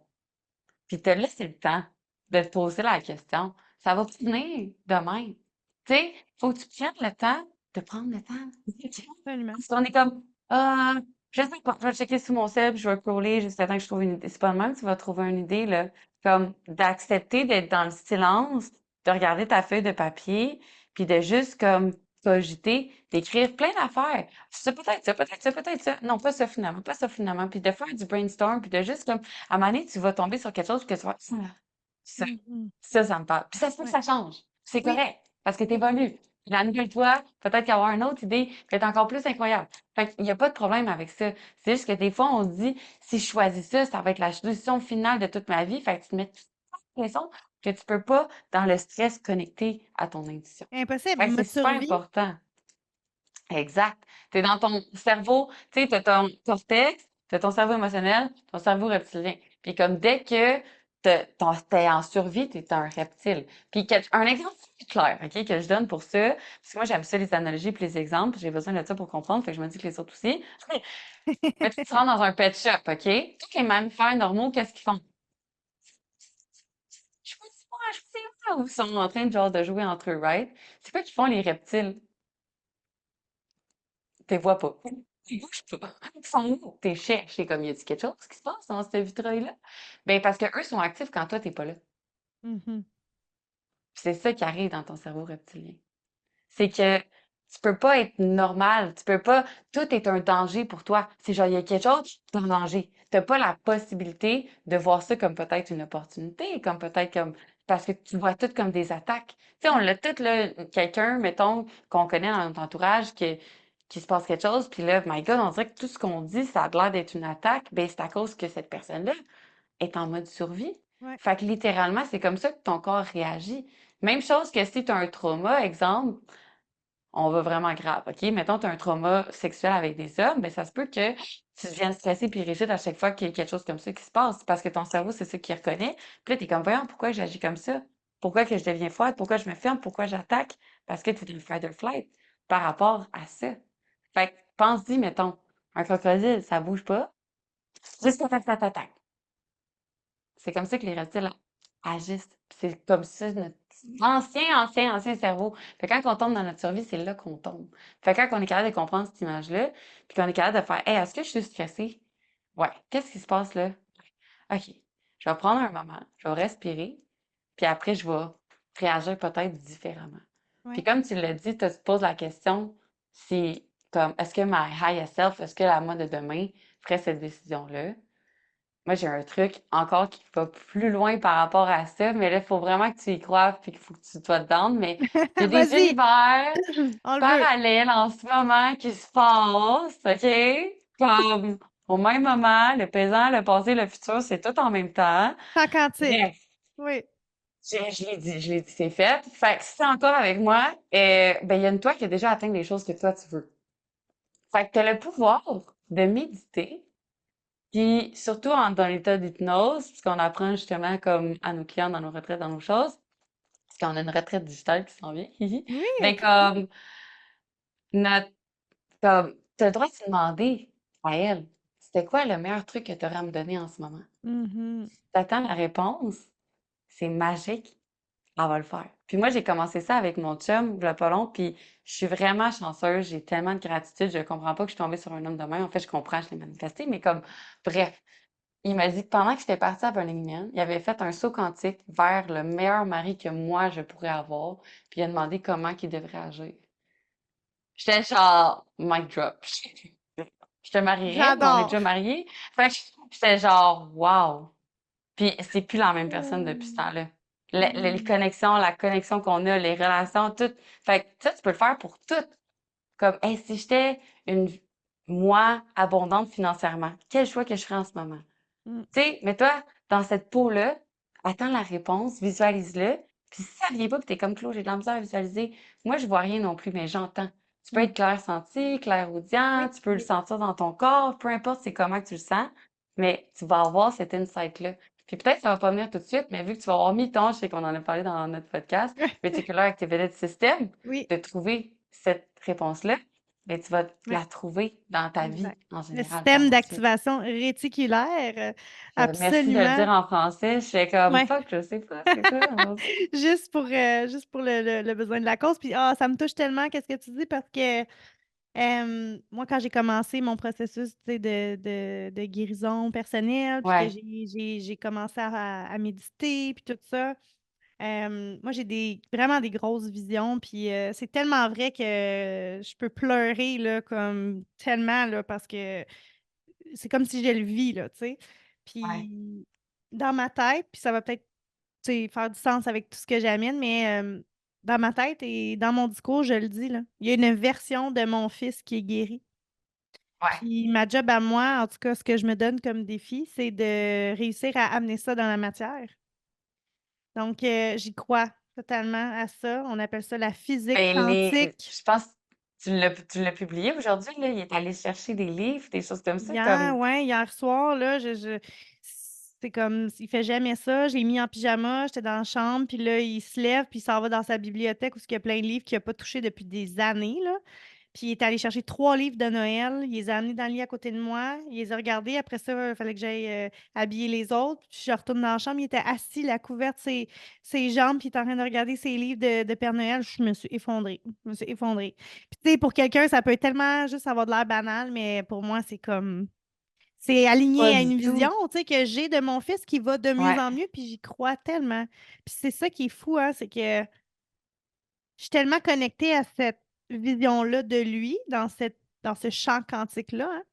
Speaker 2: puis te laisser le temps de te poser la question, ça va finir de même. Tu sais, faut que tu prennes le temps de prendre le temps.
Speaker 1: Absolument.
Speaker 2: Parce qu'on est comme, ah, je sais pas, je vais checker sur mon cell, je vais scroller jusqu'à temps que je trouve une idée. C'est pas le même, tu vas trouver une idée, là. Comme d'accepter d'être dans le silence, de regarder ta feuille de papier, puis de juste comme cogiter, d'écrire plein d'affaires. Ça peut être ça, peut-être ça, peut-être ça. Non, pas ça finalement, pas ça finalement. Puis de faire du brainstorm, puis de juste comme, à un moment donné, tu vas tomber sur quelque chose que tu vas, ça,
Speaker 1: Mhm.
Speaker 2: ça me parle. Puis ça se peut que
Speaker 1: Ouais.
Speaker 2: ça change. C'est
Speaker 1: Oui,
Speaker 2: correct, parce que tu
Speaker 1: oui.
Speaker 2: évolues. La nouvelle toi, peut-être qu'il y avoir une autre idée qui est encore plus incroyable. Fait qu'il y a pas de problème avec ça. C'est juste que des fois, on se dit, si je choisis ça, ça va être la décision finale de toute ma vie. Fait que tu te mets l'impression que tu peux pas, dans le stress, connecter à ton intuition.
Speaker 1: Impossible.
Speaker 2: Fait que c'est
Speaker 1: Mode
Speaker 2: super
Speaker 1: survie.
Speaker 2: important. Exact. Tu es dans ton cerveau, tu sais, tu as ton cortex, tu as ton cerveau émotionnel, ton cerveau reptilien. Puis comme dès que t'es en survie, tu es un reptile. Puis un exemple plus clair, OK, que je donne pour ça, parce que moi j'aime ça les analogies puis les exemples, j'ai besoin de ça pour comprendre, fait que je me dis que les autres aussi. Mais tu te rends dans un pet shop, OK? Tous les mammifères normaux, qu'est-ce qu'ils font? Je sais pas, je sais pas où ils sont en train de genre de jouer entre eux, right? C'est quoi qu'ils font les reptiles? Tu les vois pas. Ils bougent pas. Ils sont où? Tes cherches. C'est comme, y a-t-il quelque chose qui se passe dans ce vitreuil-là? Ben, parce que eux sont actifs quand toi, t'es pas là.
Speaker 1: Mhm.
Speaker 2: Puis c'est ça qui arrive dans ton cerveau reptilien. C'est que tu peux pas être normal. Tu peux pas. Tout est un danger pour toi. C'est genre, il y a quelque chose, t'es en danger. T'as pas la possibilité de voir ça comme peut-être une opportunité, comme peut-être comme. Parce que tu vois tout comme des attaques. Tu sais, on
Speaker 1: Ouais.
Speaker 2: l'a tout, là, quelqu'un, mettons, qu'on connaît dans notre entourage, qui se passe quelque chose, puis là, my God, on dirait que tout ce qu'on dit, ça a l'air d'être une attaque. Ben, c'est à cause que cette personne-là est en mode survie.
Speaker 1: Ouais.
Speaker 2: Fait que littéralement, c'est comme ça que ton corps réagit. Même chose que si tu as un trauma, exemple, on va vraiment grave, OK? Mettons, tu as un trauma sexuel avec des hommes, ben ça se peut que tu deviennes stressé puis rigide à chaque fois qu'il y a quelque chose comme ça qui se passe parce que ton cerveau, c'est ça qu'il reconnaît. Puis là, tu es comme, voyons, pourquoi j'agis comme ça? Pourquoi que je deviens froide? Pourquoi je me ferme? Pourquoi j'attaque? Parce que tu es dans le fight or flight par rapport à ça. Fait que pense-y, mettons, un crocodile, ça bouge pas, jusqu'à temps que ça t'attaque. C'est comme ça que les reptiles agissent. C'est comme ça notre ancien cerveau. Fait que quand on tombe dans notre survie, c'est là qu'on tombe. Fait que quand on est capable de comprendre cette image-là, puis qu'on est capable de faire, hey, est-ce que je suis stressée? Ouais. Qu'est-ce qui se passe là? OK. Je vais prendre un moment, je vais respirer, puis après, je vais réagir peut-être différemment. Puis
Speaker 1: Ouais.
Speaker 2: comme tu l'as dit, tu te poses la question, c'est comme, est-ce que my higher self, est-ce que la moi de demain ferait cette décision-là? Moi, j'ai un truc encore qui va plus loin par rapport à ça, mais là, il faut vraiment que tu y crois puis qu'il faut que tu sois dedans. Mais j'ai des
Speaker 1: Vas-y,
Speaker 2: univers
Speaker 1: on le veut.
Speaker 2: parallèles en ce moment qui se passent, OK? Comme au même moment, le présent, le passé, le futur, c'est tout en même temps.
Speaker 1: Sans quantique.
Speaker 2: Bref,
Speaker 1: Oui.
Speaker 2: je l'ai dit, c'est fait. Fait que si t'es encore avec moi, ben, il y a une toi qui a déjà atteint les choses que toi tu veux. Fait que t'as le pouvoir de méditer. Puis surtout dans l'état d'hypnose, puisqu'on apprend justement comme à nos clients dans nos retraites, dans nos choses, parce qu'on a une retraite digitale qui s'en vient, hihi.
Speaker 1: Oui,
Speaker 2: Mais
Speaker 1: OK.
Speaker 2: notre, comme, t'as le droit de se demander à elle, c'était quoi le meilleur truc que tu aurais à me donner en ce moment?
Speaker 1: Mhm.
Speaker 2: T'attends la réponse, c'est magique, elle va le faire. Puis moi, j'ai commencé ça avec mon chum, le pas long, puis je suis vraiment chanceuse, j'ai tellement de gratitude, je comprends pas que je suis tombée sur un homme de main. En fait, je comprends, je l'ai manifesté, mais comme, bref. Il m'a dit que pendant que j'étais partie à Burning Man, il avait fait un saut quantique vers le meilleur mari que moi je pourrais avoir, puis il a demandé comment il devrait agir. J'étais genre, mic drop. Je te marierais, mais on est
Speaker 1: J'adore.
Speaker 2: déjà mariés. Fait que j'étais genre, wow. Puis c'est plus la même personne depuis ce
Speaker 1: Hum.
Speaker 2: temps-là. Les
Speaker 1: Hum.
Speaker 2: connexions, la connexion qu'on a, les relations, tout. Fait que ça, tu peux le faire pour tout. Comme, hey, si j'étais une moi abondante financièrement, quel choix que je ferais en ce moment?
Speaker 1: Hum.
Speaker 2: Tu sais, mais toi, dans cette peau-là, attends la réponse, visualise-le. Puis si ça vient pas, puis t'es comme Claude, j'ai de la misère à visualiser. Moi, je vois rien non plus, mais j'entends. Tu peux
Speaker 1: Hum.
Speaker 2: être clair-senti, clair-audient,
Speaker 1: Oui,
Speaker 2: tu peux le
Speaker 1: oui.
Speaker 2: sentir dans ton corps, peu importe c'est comment que tu le sens, mais tu vas avoir cet insight-là. Puis peut-être que ça va pas venir tout de suite, mais vu que tu vas avoir mis ton, je sais qu'on en a parlé dans notre podcast, Reticular Activated System,
Speaker 1: Oui,
Speaker 2: de trouver cette réponse-là, mais tu vas
Speaker 1: oui,
Speaker 2: la trouver dans ta vie
Speaker 1: exact.
Speaker 2: en
Speaker 1: Le
Speaker 2: général par
Speaker 1: système
Speaker 2: la suite.
Speaker 1: d'activation réticulaire,
Speaker 2: Merci de le
Speaker 1: absolument.
Speaker 2: dire en français. Je fais comme
Speaker 1: Ouais.
Speaker 2: fuck, je sais pas, c'est quoi en français?
Speaker 1: Juste pour le besoin de la cause. Puis, ça me touche tellement, qu'est-ce que tu dis, parce que moi, quand j'ai commencé mon processus, tu sais, de guérison personnelle, puis que
Speaker 2: Ouais,
Speaker 1: j'ai commencé à méditer, puis tout ça, moi, j'ai vraiment des grosses visions, puis c'est tellement vrai que je peux pleurer, là, comme tellement, là, parce que c'est comme si je le vis, là, tu sais.
Speaker 2: ouais.
Speaker 1: Puis dans ma tête, puis ça va peut-être, tu sais, faire du sens avec tout ce que j'amène, mais dans ma tête et dans mon discours, je le dis, là, il y a une version de mon fils qui est guéri.
Speaker 2: Ouais.
Speaker 1: Puis ma job à moi, en tout cas, ce que je me donne comme défi, c'est de réussir à amener ça dans la matière. Donc, j'y crois totalement à ça. On appelle ça la physique
Speaker 2: Ben,
Speaker 1: quantique.
Speaker 2: je pense que tu l'as publié aujourd'hui, là. Il est allé chercher des livres, des choses comme ça,
Speaker 1: Hier,
Speaker 2: comme,
Speaker 1: ouais, hier soir, là, c'est comme, il fait jamais ça. J'ai mis en pyjama, j'étais dans la chambre, puis là, il se lève, puis il s'en va dans sa bibliothèque où il y a plein de livres qu'il n'a pas touché depuis des années, là. Puis il est allé chercher 3 livres de Noël, il les a amenés dans le lit à côté de moi, il les a regardés. Après ça, il fallait que j'aille habiller les autres. Puis je retourne dans la chambre, il était assis, la couverte, ses jambes, puis il était en train de regarder ses livres de Père Noël. Je me suis effondrée. Je me suis effondrée. Puis tu sais, pour quelqu'un, ça peut être tellement juste avoir de l'air banal, mais pour moi, c'est comme c'est
Speaker 2: pas
Speaker 1: aligné à
Speaker 2: du
Speaker 1: une vision,
Speaker 2: tout.
Speaker 1: tu sais, que j'ai de mon fils qui va de mieux
Speaker 2: Ouais,
Speaker 1: en mieux, puis j'y crois tellement. Puis c'est ça qui est fou, hein, c'est que je suis tellement connectée à cette vision-là de lui, dans ce champ quantique-là, hein,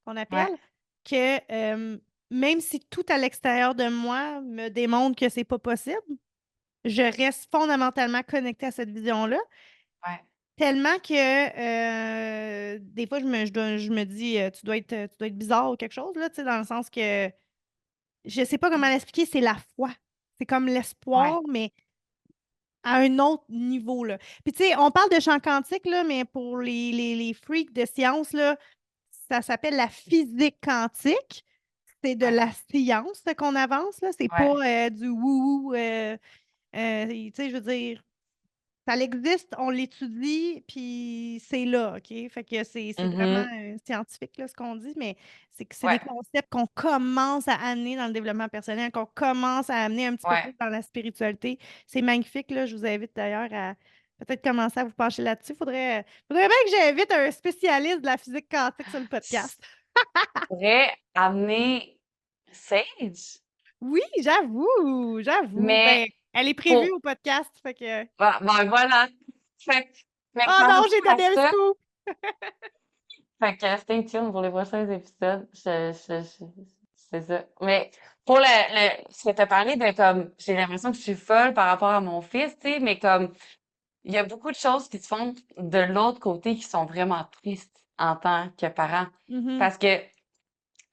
Speaker 1: qu'on appelle,
Speaker 2: ouais,
Speaker 1: que même si tout à l'extérieur de moi me démontre que c'est pas possible, je reste fondamentalement connectée à cette vision-là.
Speaker 2: ouais,
Speaker 1: Tellement que des fois, je me dis, tu dois être bizarre ou quelque chose, là, tu sais, dans le sens que je sais pas comment l'expliquer, c'est la foi. C'est comme
Speaker 2: ouais,
Speaker 1: l'espoir, mais à un autre niveau, là. Puis, tu sais, on parle de champ quantique, là, mais pour les freaks de science, là, ça s'appelle la physique quantique. C'est de
Speaker 2: ouais,
Speaker 1: la science là, qu'on avance, là. C'est pas
Speaker 2: ouais.
Speaker 1: du wou-wou. Tu sais, je veux dire. Ça existe, on l'étudie, puis c'est là, OK? Fait que c'est vraiment
Speaker 2: Mhm.
Speaker 1: scientifique, là, ce qu'on dit, mais c'est que c'est des
Speaker 2: Ouais,
Speaker 1: concepts qu'on commence à amener dans le développement personnel, qu'on commence à amener un petit peu plus
Speaker 2: ouais.
Speaker 1: dans la spiritualité. C'est magnifique, là. Je vous invite d'ailleurs à peut-être commencer à vous pencher là-dessus. Faudrait bien que j'invite un spécialiste de la physique quantique sur le
Speaker 2: Tu
Speaker 1: podcast.
Speaker 2: pourrais amener Sage,
Speaker 1: Oui, j'avoue, j'avoue.
Speaker 2: mais
Speaker 1: Ben, elle est prévue
Speaker 2: pour...
Speaker 1: au podcast, fait que...
Speaker 2: Ben, voilà. Fait, que- mais
Speaker 1: Oh
Speaker 2: par
Speaker 1: non,
Speaker 2: rapport
Speaker 1: j'ai
Speaker 2: à
Speaker 1: donné le
Speaker 2: ça,
Speaker 1: scoop!
Speaker 2: fait que stay tuned pour les prochains épisodes. C'est ça. Mais pour ce que t'as parlé de comme, j'ai l'impression que je suis folle par rapport à mon fils, tu sais, mais comme, il y a beaucoup de choses qui se font de l'autre côté qui sont vraiment tristes en tant que parent.
Speaker 1: Mhm.
Speaker 2: Parce que,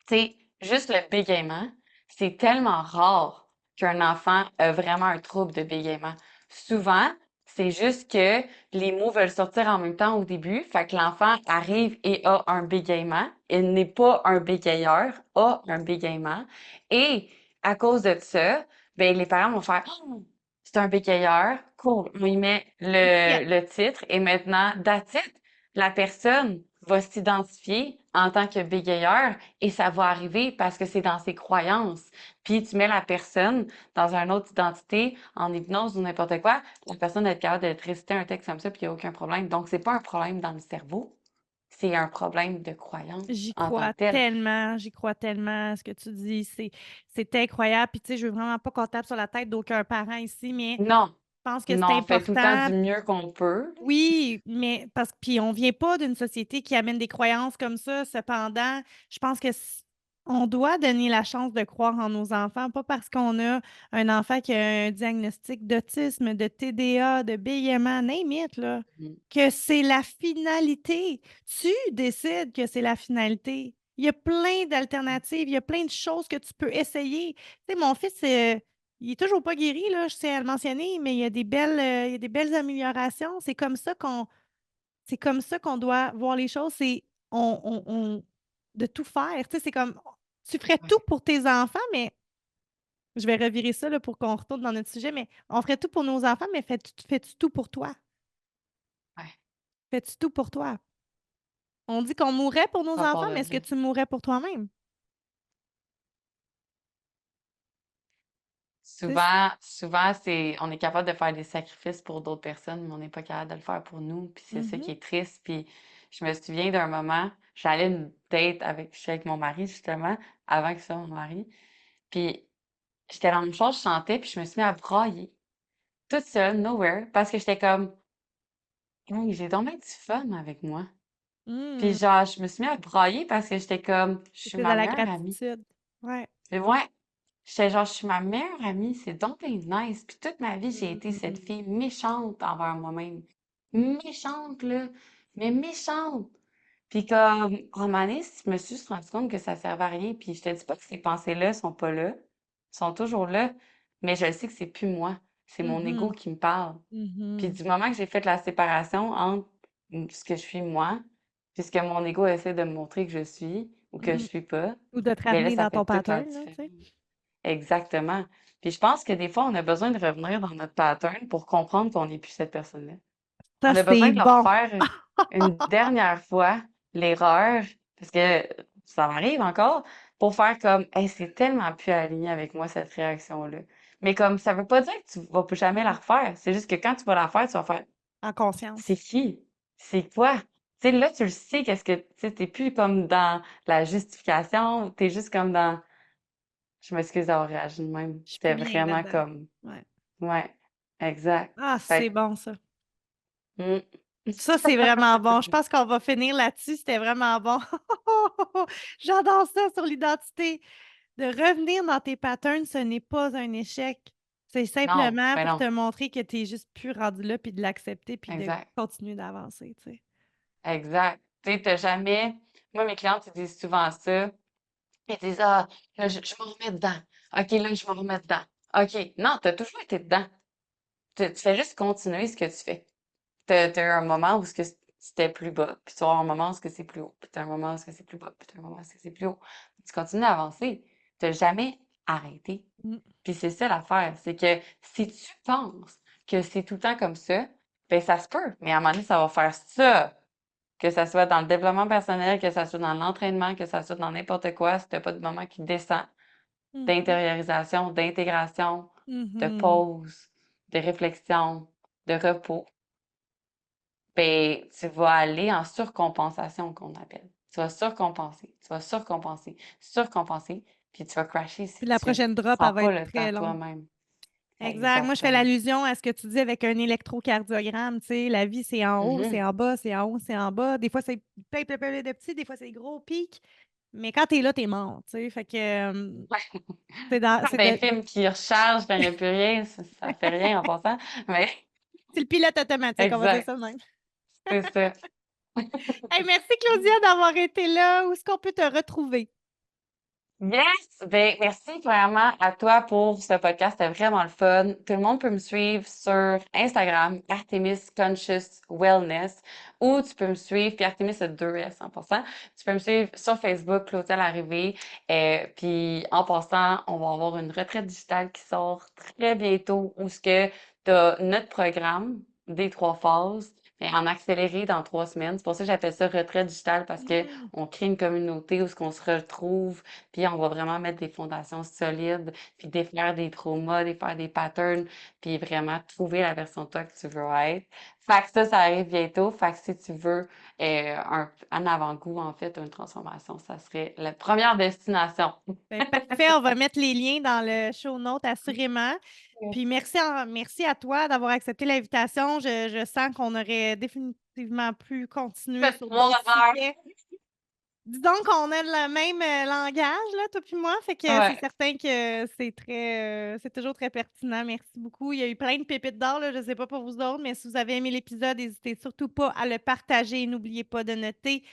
Speaker 2: tu sais, juste le bégaiement, c'est tellement rare qu'un enfant a vraiment un trouble de bégaiement. Souvent, c'est juste que les mots veulent sortir en même temps au début, fait que l'enfant arrive et a un bégaiement. Il n'est pas un bégayeur, a un bégaiement. Et à cause de ça, ben, les parents vont faire oh, c'est un bégayeur, cool. On y met
Speaker 1: Étiquette.
Speaker 2: le titre et maintenant, that's it. La personne va s'identifier en tant que bégayeur et ça va arriver parce que c'est dans ses croyances. Puis tu mets la personne dans une autre identité, en hypnose ou n'importe quoi, la personne va être capable de te réciter un texte comme ça, puis il n'y a aucun problème. Donc, c'est pas un problème dans le cerveau, c'est un problème de croyance en tant que tel.
Speaker 1: J'y crois tellement à ce que tu dis. C'est incroyable. Puis, tu sais, je veux vraiment pas qu'on tape sur la tête d'aucun parent ici, mais je
Speaker 2: Non,
Speaker 1: pense que c'est
Speaker 2: non, on fait tout le temps
Speaker 1: important.
Speaker 2: du mieux qu'on peut.
Speaker 1: Oui, mais parce que puis on vient pas d'une société qui amène des croyances comme ça. Cependant, je pense que on doit donner la chance de croire en nos enfants, pas parce qu'on a un enfant qui a un diagnostic d'autisme, de TDA, de BIMA, name it, là,
Speaker 2: Mm.
Speaker 1: que c'est la finalité. Tu décides que c'est la finalité. Il y a plein d'alternatives, il y a plein de choses que tu peux essayer. Tu sais, mon fils, il est toujours pas guéri, là, je sais à le mentionner, mais il y a des belles améliorations. C'est comme ça qu'on doit voir les choses. C'est de tout faire. Tu sais, c'est comme, tu ferais
Speaker 2: Ouais,
Speaker 1: tout pour tes enfants, mais je vais revirer ça là, pour qu'on retourne dans notre sujet, mais on ferait tout pour nos enfants, mais fais-tu tout pour toi?
Speaker 2: ouais,
Speaker 1: Fais-tu tout pour toi? On dit qu'on mourrait pour nos
Speaker 2: ça
Speaker 1: enfants,
Speaker 2: part de
Speaker 1: mais est-ce que
Speaker 2: là.
Speaker 1: tu mourrais pour toi-même? Tu sais,
Speaker 2: Souvent, on est capable de faire des sacrifices pour d'autres personnes, mais on n'est pas capable de le faire pour nous. Puis c'est ça
Speaker 1: mhm,
Speaker 2: qui est triste. Puis je me souviens d'un moment, j'allais une date je suis avec mon mari, justement, avant que ce soit mon mari. Puis j'étais dans mon char, je chantais, puis je me suis mis à brailler. Toute seule, nowhere, parce que j'étais comme, hey, j'ai donc bien du fun avec moi. Puis
Speaker 1: mm,
Speaker 2: genre, je me suis mis à brailler parce que j'étais comme, je suis
Speaker 1: c'était de
Speaker 2: ma
Speaker 1: la
Speaker 2: meilleure amie.
Speaker 1: gratitude. Ouais.
Speaker 2: Mais ouais, j'étais genre, je suis ma meilleure amie, c'est donc bien nice. Puis toute ma vie, j'ai été cette
Speaker 1: Mm.
Speaker 2: fille méchante envers moi-même. Méchante, là, mais méchante. Puis comme, en un moment donné, je me suis juste rendu compte que ça servait à rien. Puis je te dis pas que ces pensées-là sont pas là, sont toujours là, mais je sais que c'est plus moi, c'est mon ego
Speaker 1: Mhm,
Speaker 2: qui me parle. Puis
Speaker 1: mhm,
Speaker 2: du moment que j'ai fait la séparation entre ce que je suis moi, puis ce que mon ego essaie de me montrer que je suis ou que je
Speaker 1: mhm.
Speaker 2: suis pas,
Speaker 1: Ou de te
Speaker 2: ben là,
Speaker 1: ramener
Speaker 2: ça
Speaker 1: dans ton
Speaker 2: fait toute la
Speaker 1: pattern, là, tu sais.
Speaker 2: différence. Exactement. Puis je pense que des fois, on a besoin de revenir dans notre pattern pour comprendre qu'on n'est plus cette personne-là.
Speaker 1: Ça,
Speaker 2: On a
Speaker 1: c'est
Speaker 2: besoin de leur
Speaker 1: bon.
Speaker 2: faire une dernière fois l'erreur, parce que ça m'arrive encore, pour faire comme, hey, c'est tellement plus aligné avec moi, cette réaction-là. Mais comme, ça veut pas dire que tu vas plus jamais la refaire. C'est juste que quand tu vas la faire, tu vas faire,
Speaker 1: En
Speaker 2: c'est
Speaker 1: conscience.
Speaker 2: qui? C'est quoi? Tu sais, là, tu le sais, qu'est-ce que, tu sais, t'es plus comme dans la justification, t'es juste comme dans, je m'excuse d'avoir réagi de même.
Speaker 1: Je suis plus
Speaker 2: C'était
Speaker 1: bien
Speaker 2: vraiment
Speaker 1: là-dedans.
Speaker 2: comme,
Speaker 1: Ouais.
Speaker 2: ouais, exact.
Speaker 1: Ah,
Speaker 2: Fait
Speaker 1: c'est bon, ça.
Speaker 2: que, mm.
Speaker 1: Ça, c'est vraiment bon. Je pense qu'on va finir là-dessus. C'était vraiment bon. J'adore ça sur l'identité. De revenir dans tes patterns, ce n'est pas un échec. C'est
Speaker 2: Non,
Speaker 1: simplement
Speaker 2: ben
Speaker 1: pour
Speaker 2: non,
Speaker 1: te montrer que tu n'es juste plus rendu là, puis de l'accepter, puis de
Speaker 2: exact.
Speaker 1: continuer d'avancer, tu sais.
Speaker 2: Exact. Tu sais, t'as jamais. Moi, mes clientes, ils disent souvent ça. Ils disent, ah, là, je me remets dedans. OK, là, je me remets dedans. OK. Non, t'as toujours été dedans. Tu fais juste continuer ce que tu fais. T'as eu un moment où ce que c'était plus bas, puis tu vas avoir un moment où ce que c'est plus haut, puis t'as un moment où ce que c'est plus bas, puis t'as un moment où ce que c'est plus haut. Tu continues à avancer. T'as jamais arrêté.
Speaker 1: Mm.
Speaker 2: Puis c'est ça l'affaire, c'est que si tu penses que c'est tout le temps comme ça, ben ça se peut, mais à un moment donné, ça va faire ça. Que ça soit dans le développement personnel, que ça soit dans l'entraînement, que ça soit dans n'importe quoi, si t'as pas de moment qui descend,
Speaker 1: Mhm.
Speaker 2: d'intériorisation, d'intégration, de
Speaker 1: Mhm.
Speaker 2: pause, de réflexion, de repos, ben, tu vas aller en surcompensation qu'on appelle. Surcompenser, puis tu vas crasher si
Speaker 1: Puis la
Speaker 2: tu
Speaker 1: prochaine drop,
Speaker 2: prends
Speaker 1: elle va
Speaker 2: pas
Speaker 1: être
Speaker 2: le temps
Speaker 1: très longue.
Speaker 2: toi-même.
Speaker 1: Exact. Moi, je fais
Speaker 2: Exactement.
Speaker 1: l'allusion à ce que tu dis avec un électrocardiogramme. Tu sais, la vie, c'est en haut, c'est
Speaker 2: Mhm.
Speaker 1: en bas, c'est en haut, c'est en bas. Des fois, c'est plein, plein, plein de petits, des fois, c'est gros pics. Mais quand t'es là, t'es mort. Tu sais, fait que
Speaker 2: Comme des films qui rechargent quand il n'y a plus rien, ça fait rien en passant. Mais
Speaker 1: c'est le pilote automatique, on va dire
Speaker 2: exact,
Speaker 1: ça de même.
Speaker 2: c'est ça.
Speaker 1: Hey, merci, Claudia, d'avoir été là. Où est-ce qu'on peut te retrouver?
Speaker 2: Yes! Ben, merci vraiment à toi pour ce podcast. C'était vraiment le fun. Tout le monde peut me suivre sur Instagram, Artemis Conscious Wellness, ou tu peux me suivre, puis Artemis a 2S en passant. Tu peux me suivre sur Facebook, Clotilde Larrivée. Puis en passant, on va avoir une retraite digitale qui sort très bientôt où ce que tu as notre programme des 3 phases, mais en accéléré dans 3 semaines. C'est pour ça que j'appelle ça retraite digitale parce que
Speaker 1: Mm.
Speaker 2: on crée une communauté où ce qu'on se retrouve puis on va vraiment mettre des fondations solides, puis défaire des traumas, défaire des patterns, puis vraiment trouver la version de toi que tu veux être. Fait que ça arrive bientôt. Fait que si tu veux un avant-goût, en fait, une transformation, ça serait la première destination.
Speaker 1: Ben, parfait, on va mettre les liens dans le show note assurément. Puis merci à toi d'avoir accepté l'invitation. Je sens qu'on aurait définitivement pu continuer
Speaker 2: Fait
Speaker 1: sur
Speaker 2: trois
Speaker 1: d'autres
Speaker 2: heures.
Speaker 1: sujets. Disons qu'on a le même langage, là, toi puis moi, fait que c'est
Speaker 2: Ouais.
Speaker 1: certain que c'est toujours très pertinent. Merci beaucoup. Il y a eu plein de pépites d'or, là, je ne sais pas pour vous autres, mais si vous avez aimé l'épisode, n'hésitez surtout pas à le partager. N'oubliez pas de noter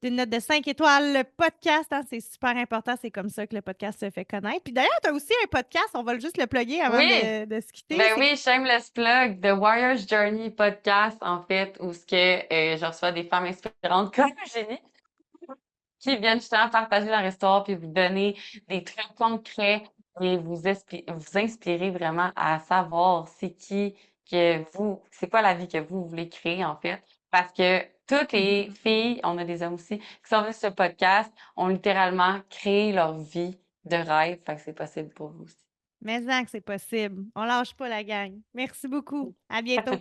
Speaker 1: une note de 5 étoiles le podcast, hein, c'est super important. C'est comme ça que le podcast se fait connaître. Puis d'ailleurs, tu as aussi un podcast, on va juste le plugger avant
Speaker 2: Oui!
Speaker 1: de se quitter.
Speaker 2: Ben oui, shameless plug, The Warrior's Journey podcast, en fait, où ce que je reçois des femmes inspirantes comme Eugénie, qui viennent justement partager leur histoire puis vous donner des trucs concrets et vous inspirer vraiment à savoir c'est qui que vous, c'est quoi la vie que vous voulez créer en fait. Parce que toutes les filles, on a des hommes aussi, qui sont venus sur ce podcast, ont littéralement créé leur vie de rêve. Fait que c'est possible pour vous aussi.
Speaker 1: Mais que c'est possible. On lâche pas la gang. Merci beaucoup. À bientôt.